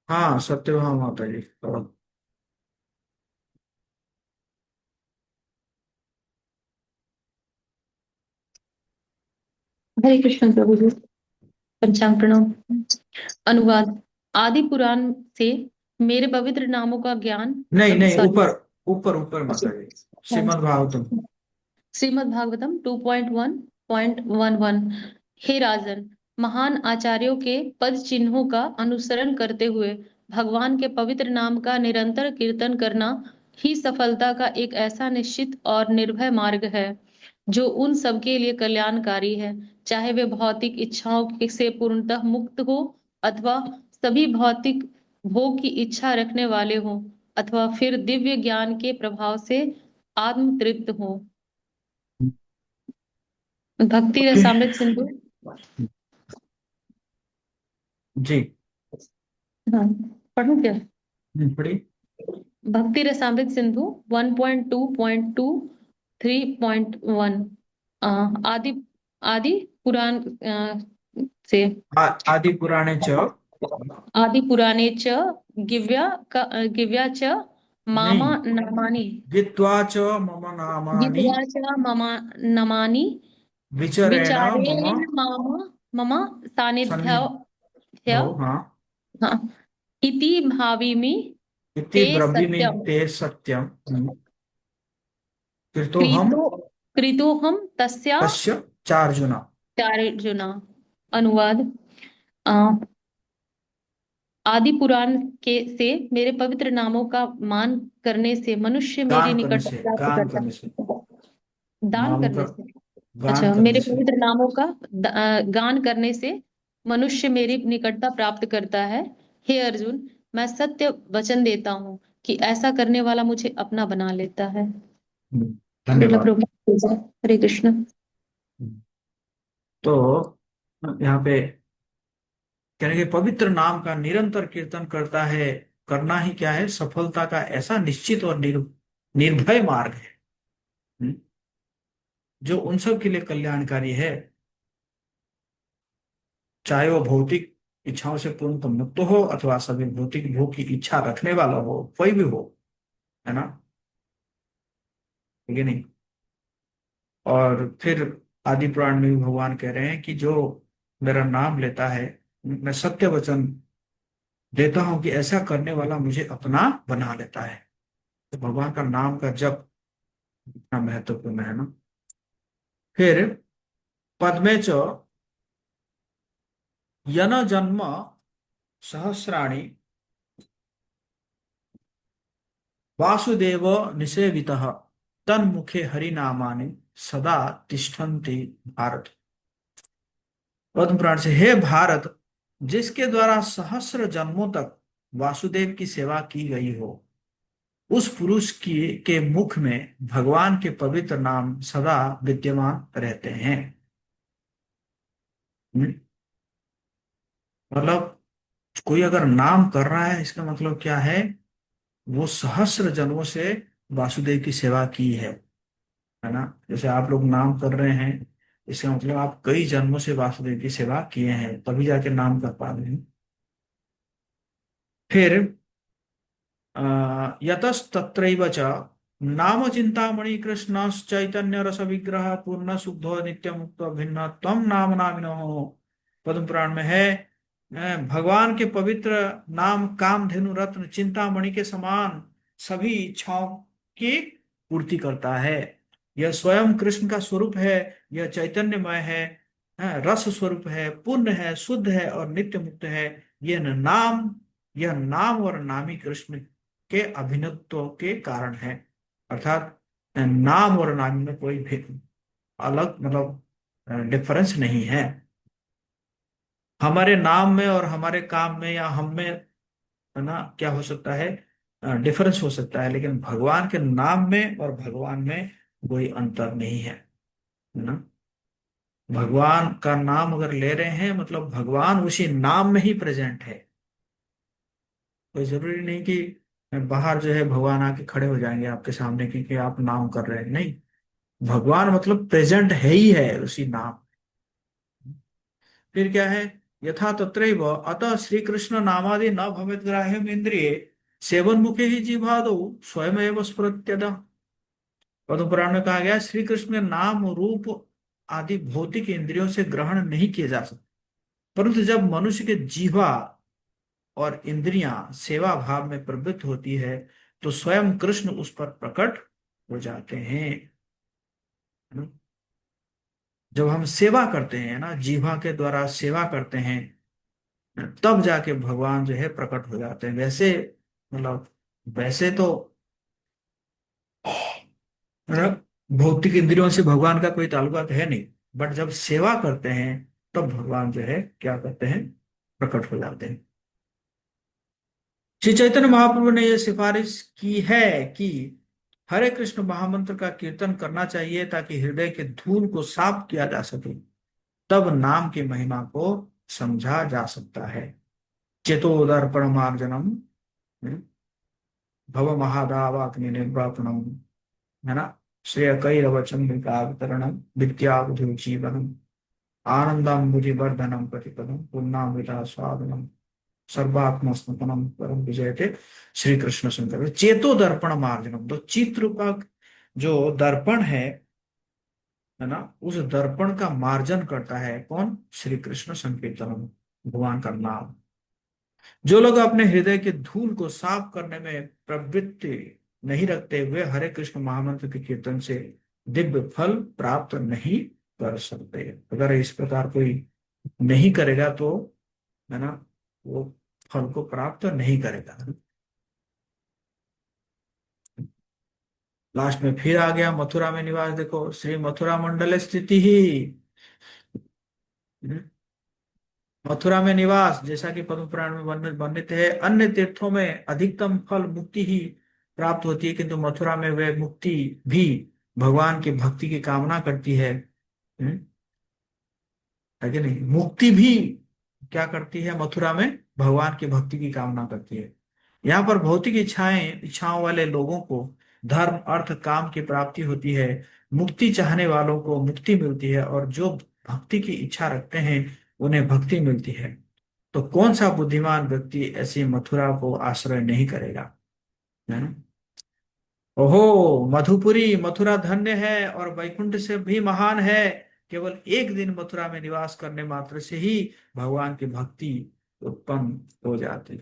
हाँ, सत्यभामा माता जी, तो हरे कृष्ण प्रभु जी। पंचांग प्रणव। अनुवाद। आदि पुराण से मेरे पवित्र नामों का ज्ञान। नहीं नहीं, सॉरी। ऊपर ऊपर ऊपर माता जी, श्रीमद् भागवतम। श्रीमद् भागवतम 2.1.11। हे राजन, महान आचार्यों के पद चिन्हों का अनुसरण करते हुए भगवान के पवित्र नाम का निरंतर कीर्तन करना ही सफलता का एक ऐसा निश्चित और निर्भय मार्ग है जो उन सबके लिए कल्याणकारी है, चाहे वे भौतिक इच्छाओं से पूर्णतः मुक्त हो अथवा सभी भौतिक भोग की इच्छा रखने वाले हों अथवा फिर दिव्य ज्ञान के प्रभाव से आत्म तृप्त हो। भक्ति रसामृत सिंधु। जी। हाँ, पढ़ूं क्या? पढ़ी। भक्ति रसामृत सिंधु 1.2.23.1। आदि आदि पुराण से। आदि पुराणे च। आदि पुराणे च गिव्या च मामा नहीं, नामानि। गीत्वा च मम नामानि गीतवा च ममा नमानि विचरेण मम विचारेण मम सानिध्य। सन्निधौ। हाँ। हाँ, इति भाविमि इति ते ब्रवीमि सत्यम। ते सत्यम। फिर तो हम कृतो कृतोहम तस्या तस्य चार्जुना। चार्जुना। अनुवाद। अ, आदि पुराण के से मेरे पवित्र नामों का मान करने से मनुष्य मेरी गान करने निकटता से, प्राप्त गान करता करने से, है। दान नामों का करने से। गान अच्छा, करने मेरे से। पवित्र नामों का गान करने से मनुष्य मेरी निकटता प्राप्त करता है। हे अर्जुन, मैं सत्य वचन देता हूँ कि ऐसा करने वाला मुझे अपना बना लेता है। श्रील धन्यवाद। प्रभुपाद। हरे कृष्ण। तो यहाँ पे कहने के पवित्र नाम का निरंतर कीर्तन करता है, करना ही क्या है, सफलता का ऐसा निश्चित और निर्भय मार्ग है, हम्म, जो उन सब के लिए कल्याणकारी है, चाहे वो भौतिक इच्छाओं से पूर्णतः मुक्त हो अथवा सभी भौतिक भोग की इच्छा रखने वाला हो, कोई भी हो, है ना, ठीक है नहीं। और फिर आदि पुराण में भी भगवान कह रहे हैं कि जो मेरा नाम लेता है, मैं सत्य वचन देता हूं कि ऐसा करने वाला मुझे अपना बना लेता है। तो भगवान का नाम का जप इतना महत्वपूर्ण है ना। फिर पद में च यन जन्म सहस्राणि वासुदेव निषेवितः तन्मुखे हरिनामानि सदा तिष्ठन्ति भारत। पद्म पुराण से, हे भारत, जिसके द्वारा सहस्र जन्मों तक वासुदेव की सेवा की गई हो, उस पुरुष की के मुख में भगवान के पवित्र नाम सदा विद्यमान रहते हैं। हम्म, मतलब कोई अगर नाम कर रहा है, इसका मतलब क्या है, वो सहस्र जन्मों से वासुदेव की सेवा की है ना। जैसे आप लोग नाम कर रहे हैं, इसका मतलब आप कई जन्मों से वासुदेव की सेवा किए हैं, तभी जाके नाम कर पा रहे हैं। फिर यतस्तत्रैव च नाम चिंतामणि कृष्णश्चैतन्य रस विग्रह पूर्ण शुद्धो नित्य मुक्त भिन्न तम नाम नामिनो। पद्म पुराण में है, भगवान के पवित्र नाम कामधेनु रत्न चिंतामणि के समान सभी इच्छाओं की पूर्ति करता है। यह स्वयं कृष्ण का स्वरूप है, यह चैतन्यमय है, रस स्वरूप है, पूर्ण है, शुद्ध है और नित्य मुक्त है। यह नाम और नामी कृष्ण के अभिन्नत्व के कारण है। अर्थात नाम और नामी में कोई भी अलग मतलब डिफरेंस नहीं है। हमारे नाम में और हमारे काम में या हम में, है ना, क्या हो सकता है, डिफरेंस हो सकता है, लेकिन भगवान के नाम में और भगवान में कोई अंतर नहीं है ना। भगवान का नाम अगर ले रहे हैं मतलब भगवान उसी नाम में ही प्रेजेंट है। कोई जरूरी नहीं कि बाहर जो है भगवान आके खड़े हो जाएंगे आपके सामने क्योंकि आप नाम कर रहे हैं, नहीं। भगवान मतलब प्रेजेंट है ही है उसी नाम। फिर क्या है, यथा तत्रैव अतः श्री कृष्ण नामादि न भवेत् ग्राह्यम इंद्रिये सेवन मुखे ही जीवादौ स्वयं एव स्फुरत्यतः। पद्म पुराण में कहा गया श्री कृष्ण नाम रूप आदि भौतिक इंद्रियों से ग्रहण नहीं किए जा सकते, परंतु जब मनुष्य के जीवा और इंद्रियां सेवा भाव में प्रवृत्त होती है तो स्वयं कृष्ण उस पर प्रकट हो जाते हैं। जब हम सेवा करते हैं ना, जीवा के द्वारा सेवा करते हैं, तब जाके भगवान जो है प्रकट हो जाते हैं। वैसे मतलब वैसे तो मतलब भौतिक इंद्रियों से भगवान का कोई ताल्लुक है नहीं, बट जब सेवा करते हैं तब भगवान जो है क्या करते हैं, प्रकट हो जाते हैं। श्री चैतन्य महाप्रभु ने यह सिफारिश की है कि हरे कृष्ण महामंत्र का कीर्तन करना चाहिए ताकि हृदय के धूल को साफ किया जा सके, तब नाम की महिमा को समझा जा सकता है। चेतोदर्पण मार्जनम, भव महादावाग्नि निर्वापणम, है ना, श्रेय कैरवचंद्रिका वितरणम विद्या जीवनम आनंदम बुद्धिवर्धनम प्रतिपदम पूर्णामृता स्वादनम सर्वात्मस्मृतनम परम विजयते श्री कृष्ण शंकर। चेतो दर्पण मार्जनम, तो चित्र का जो दर्पण है ना, उस दर्पण का मार्जन करता है कौन, श्री कृष्ण संकीर्तनम, भगवान का नाम। जो लोग अपने हृदय के धूल को साफ करने में प्रवृत्ति नहीं रखते हुए हरे कृष्ण महामंत्र के कीर्तन से दिव्य फल प्राप्त नहीं कर सकते। अगर इस प्रकार कोई नहीं करेगा तो, है ना, वो फल को प्राप्त नहीं करेगा। लास्ट में फिर आ गया मथुरा में निवास, देखो श्री मथुरा मंडल स्थिति ही, मथुरा में निवास जैसा कि पद्म पुराण में वर्णित है। अन्य तीर्थों में अधिकतम फल मुक्ति ही प्राप्त होती है, किंतु मथुरा में वह मुक्ति भी भगवान की भक्ति की कामना करती है कि नहीं, मुक्ति भी क्या करती है मथुरा में, भगवान की भक्ति की कामना करती है। यहाँ पर भौतिक इच्छाओं वाले लोगों को धर्म अर्थ काम की प्राप्ति होती है, मुक्ति चाहने वालों को मुक्ति मिलती है, और जो भक्ति की इच्छा रखते हैं उन्हें भक्ति मिलती है। तो कौन सा बुद्धिमान व्यक्ति ऐसी मथुरा को आश्रय नहीं करेगा, है ना। ओहो, मधुपुरी मथुरा धन्य है और वैकुंठ से भी महान है। केवल एक दिन मथुरा में निवास करने मात्र से ही भगवान की भक्ति उत्पन्न हो जाती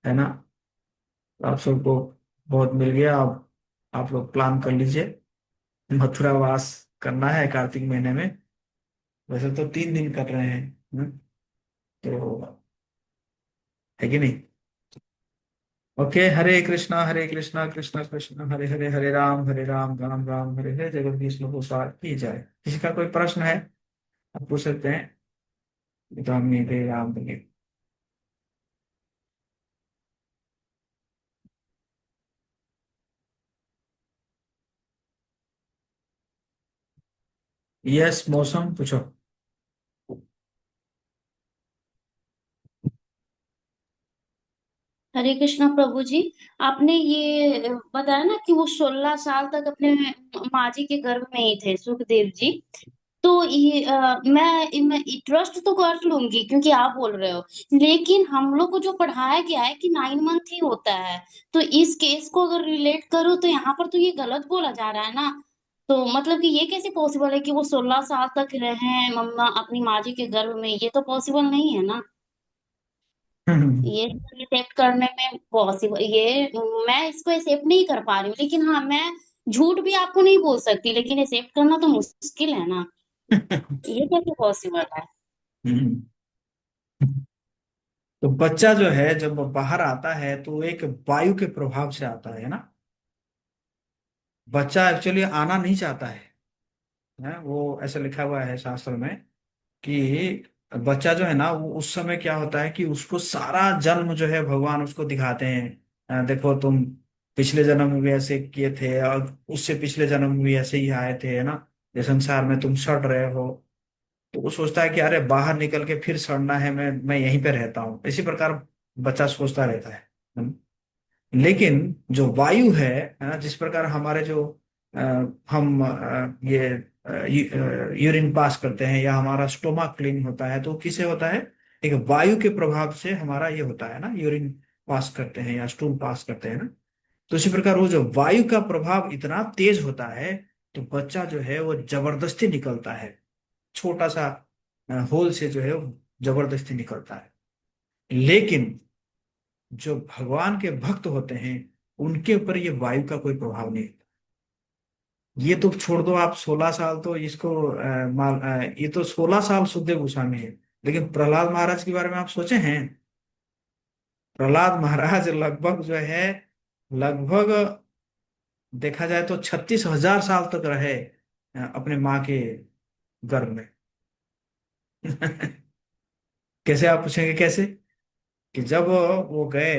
है ना। आप सबको बहुत मिल गया। अब आप लोग प्लान कर लीजिए, मथुरा वास करना है कार्तिक महीने में। वैसे तो 3 दिन कर रहे हैं, तो है कि नहीं। ओके, हरे कृष्णा कृष्णा कृष्णा हरे हरे, हरे राम राम राम हरे हरे। जगदीश लोगों का की जाए। किसी का कोई प्रश्न है आप पूछ सकते हैं, ये तो हम नहीं दे राम देंगे। यस, मौसम पूछो। हरे कृष्णा प्रभु जी। आपने ये बताया ना कि वो 16 साल तक अपने माँ जी के गर्भ में ही थे सुखदेव जी। तो ये मैं ट्रस्ट तो कर लूंगी क्योंकि आप बोल रहे हो, लेकिन हम लोग को जो पढ़ाया गया है कि 9 मंथ ही होता है। तो इस केस को अगर रिलेट करो तो यहाँ पर तो ये गलत बोला जा रहा है ना। तो मतलब कि ये कैसे पॉसिबल है कि वो 16 साल तक रहे मम्मा अपनी माँ जी के गर्भ में, ये तो पॉसिबल नहीं है ना। ये एक्सेप्ट करने में पॉसिबल, ये मैं इसको एक्सेप्ट नहीं कर पा रही हूँ, लेकिन हाँ मैं झूठ भी आपको नहीं बोल सकती, लेकिन एक्सेप्ट करना तो मुश्किल है ना। ये कैसे पॉसिबल है। तो बच्चा जो है जब वो बाहर आता है तो एक वायु के प्रभाव से आता है ना। बच्चा एक्चुअली आना नहीं चाहता है वो ऐसा लिखा हुआ है शास्त्र में कि बच्चा जो है ना, वो उस समय क्या होता है कि उसको सारा जन्म जो है भगवान उसको दिखाते हैं। देखो तुम पिछले जन्म में भी ऐसे किए थे, और उससे पिछले जन्म में भी ऐसे ही आए थे, है ना। ये संसार में तुम सड़ रहे हो। तो वो सोचता है कि अरे बाहर निकल के फिर सड़ना है, मैं यहीं पे रहता हूँ, इसी प्रकार बच्चा सोचता रहता है ना? लेकिन जो वायु है ना, जिस प्रकार हमारे जो अ, हम ये यूरिन पास करते हैं या हमारा स्टोमक क्लीन होता है, तो किसे होता है? एक वायु के प्रभाव से हमारा ये होता है ना, यूरिन पास करते हैं या स्टूल पास करते हैं ना। तो इसी प्रकार वो जो वायु का प्रभाव इतना तेज होता है, तो बच्चा जो है वो जबरदस्ती निकलता है, छोटा सा होल से जो है वो जबरदस्ती निकलता है। लेकिन जो भगवान के भक्त होते हैं, उनके ऊपर ये वायु का कोई प्रभाव नहीं। ये तो छोड़ दो आप, 16 साल तो इसको ये तो 16 साल सुखदेव गोस्वामी है। लेकिन प्रहलाद महाराज के बारे में आप सोचे हैं? प्रहलाद महाराज लगभग जो है, लगभग देखा जाए तो 36,000 साल तक रहे अपने माँ के गर्भ में। कैसे, आप पूछेंगे कैसे? कि जब वो गए,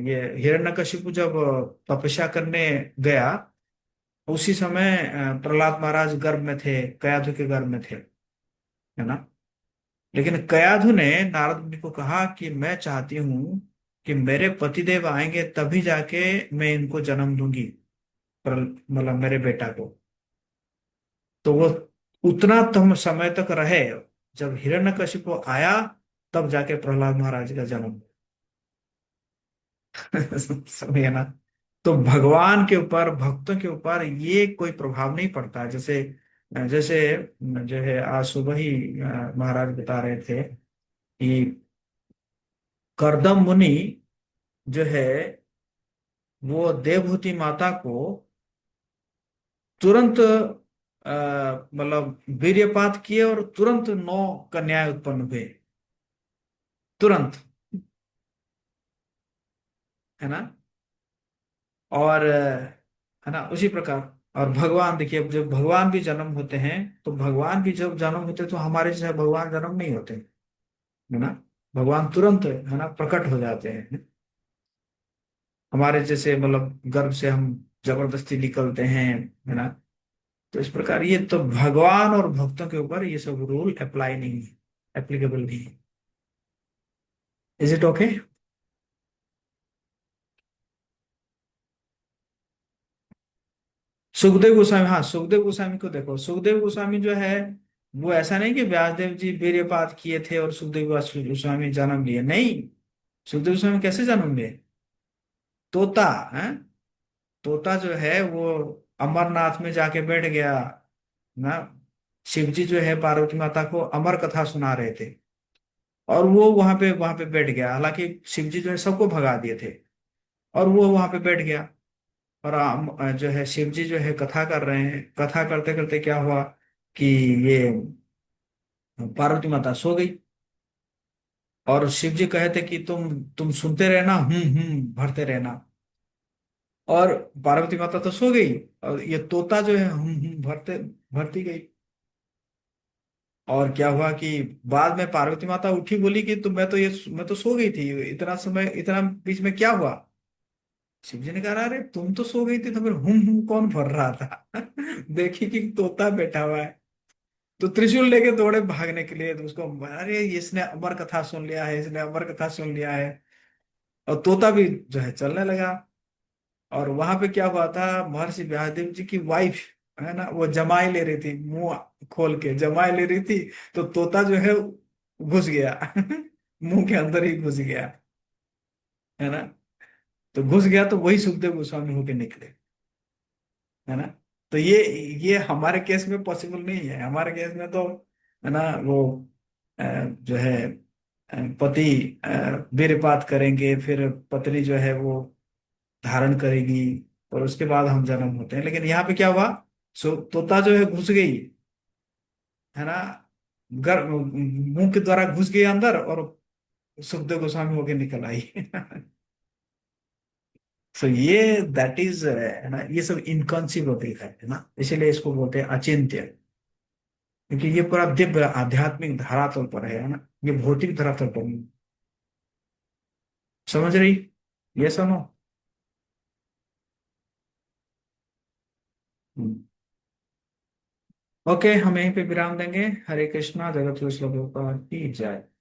ये हिरण्यकशिपु जब तपस्या करने गया, उसी समय प्रहलाद महाराज गर्भ में थे, कयाधु के गर्भ में थे, है ना। लेकिन कयाधु ने नारद मुनि को कहा कि मैं चाहती हूँ कि मेरे पतिदेव आएंगे तभी जाके मैं इनको जन्म दूंगी, मतलब मेरे बेटा को। तो वो उतना तम समय तक रहे, जब हिरण्यकशिपु आया तब जाके प्रहलाद महाराज का जन्म। समझे ना। तो भगवान के ऊपर, भक्तों के ऊपर ये कोई प्रभाव नहीं पड़ता। जैसे जैसे जो है आज सुबह ही महाराज बता रहे थे कि करदम मुनि जो है वो देवहूति माता को तुरंत मतलब वीर्यपात किए और तुरंत 9 कन्याएं उत्पन्न हुए, तुरंत, है ना। और है ना, उसी प्रकार। और भगवान देखिए, जब भगवान भी जन्म होते हैं, तो भगवान भी जब जन्म होते हैं तो हमारे जैसे भगवान जन्म नहीं होते, है ना। भगवान तुरंत, है ना, प्रकट हो जाते हैं। हमारे जैसे मतलब गर्भ से हम जबरदस्ती निकलते हैं, है ना। तो इस प्रकार ये तो भगवान और भक्तों के ऊपर ये सब रूल अप्लाई नहीं है, एप्लीकेबल नहीं है। Is it okay? Sukhdev Goswami, हाँ, सुखदेव गोस्वामी को देखो, सुखदेव गोस्वामी जो है वो ऐसा नहीं कि व्यासदेव जी वीर्यपात किए थे और सुखदेव गोस्वामी जन्म लिए, नहीं। सुखदेव गोस्वामी कैसे जन्म लिए? तोता है, तोता जो है वो अमरनाथ में जाके बैठ गया ना। शिव जी जो है पार्वती माता को अमर कथा सुना रहे थे, और वो वहां पे बैठ गया। हालांकि शिव जी जो है सबको भगा दिए थे, और वो वहां पे बैठ गया। और जो है शिव जी जो है कथा कर रहे हैं, कथा करते करते क्या हुआ कि ये पार्वती माता सो गई। और शिव जी कहे थे कि तुम सुनते रहना, भरते रहना। और पार्वती माता तो सो गई, और ये तोता जो है भरते भरती गई। और क्या हुआ कि बाद में पार्वती माता उठी, बोली कि मैं तो सो गई थी, इतना समय, इतना बीच में क्या हुआ? शिव जी ने कहा अरे तुम तो सो गई थी, तो फिर कौन भर रहा था? देखी कि तोता बैठा हुआ है, तो त्रिशूल लेके दौड़े भागने के लिए। तो उसको, अरे इसने अमर कथा सुन लिया है, इसने अमर कथा सुन लिया है। और तोता भी जो है चलने लगा। और वहां पे क्या हुआ था, महर्षि व्यासदेव जी की वाइफ, है ना, वो जमाई ले रही थी, मुंह खोल के जमाई ले रही थी। तो तोता जो है घुस गया, मुंह के अंदर ही घुस गया, है ना। तो घुस गया तो वही सुखदेव गोस्वामी होके निकले, है ना। तो ये हमारे केस में पॉसिबल नहीं है। हमारे केस में तो, है ना, वो जो है पति वीर्यपात करेंगे, फिर पत्नी जो है वो धारण करेगी, और उसके बाद हम जन्म होते हैं। लेकिन यहाँ पे क्या हुआ, तोता जो है घुस गई, है ना, मुंह के द्वारा घुस गई अंदर, और सुखदेव गोस्वामी होके निकल आई। सो ये दैट इज, है ना, ये सब इनकॉन्सिबल है ना, इसीलिए इसको बोलते हैं अचिंत्य। क्योंकि ये पूरा दिव्य आध्यात्मिक धरातल पर है ना, ये भौतिक धरातल पर नहीं। समझ रही? ये सुनो। ओके, हम यहीं पे विराम देंगे। हरे कृष्णा, जगत के श्लोकों की जय।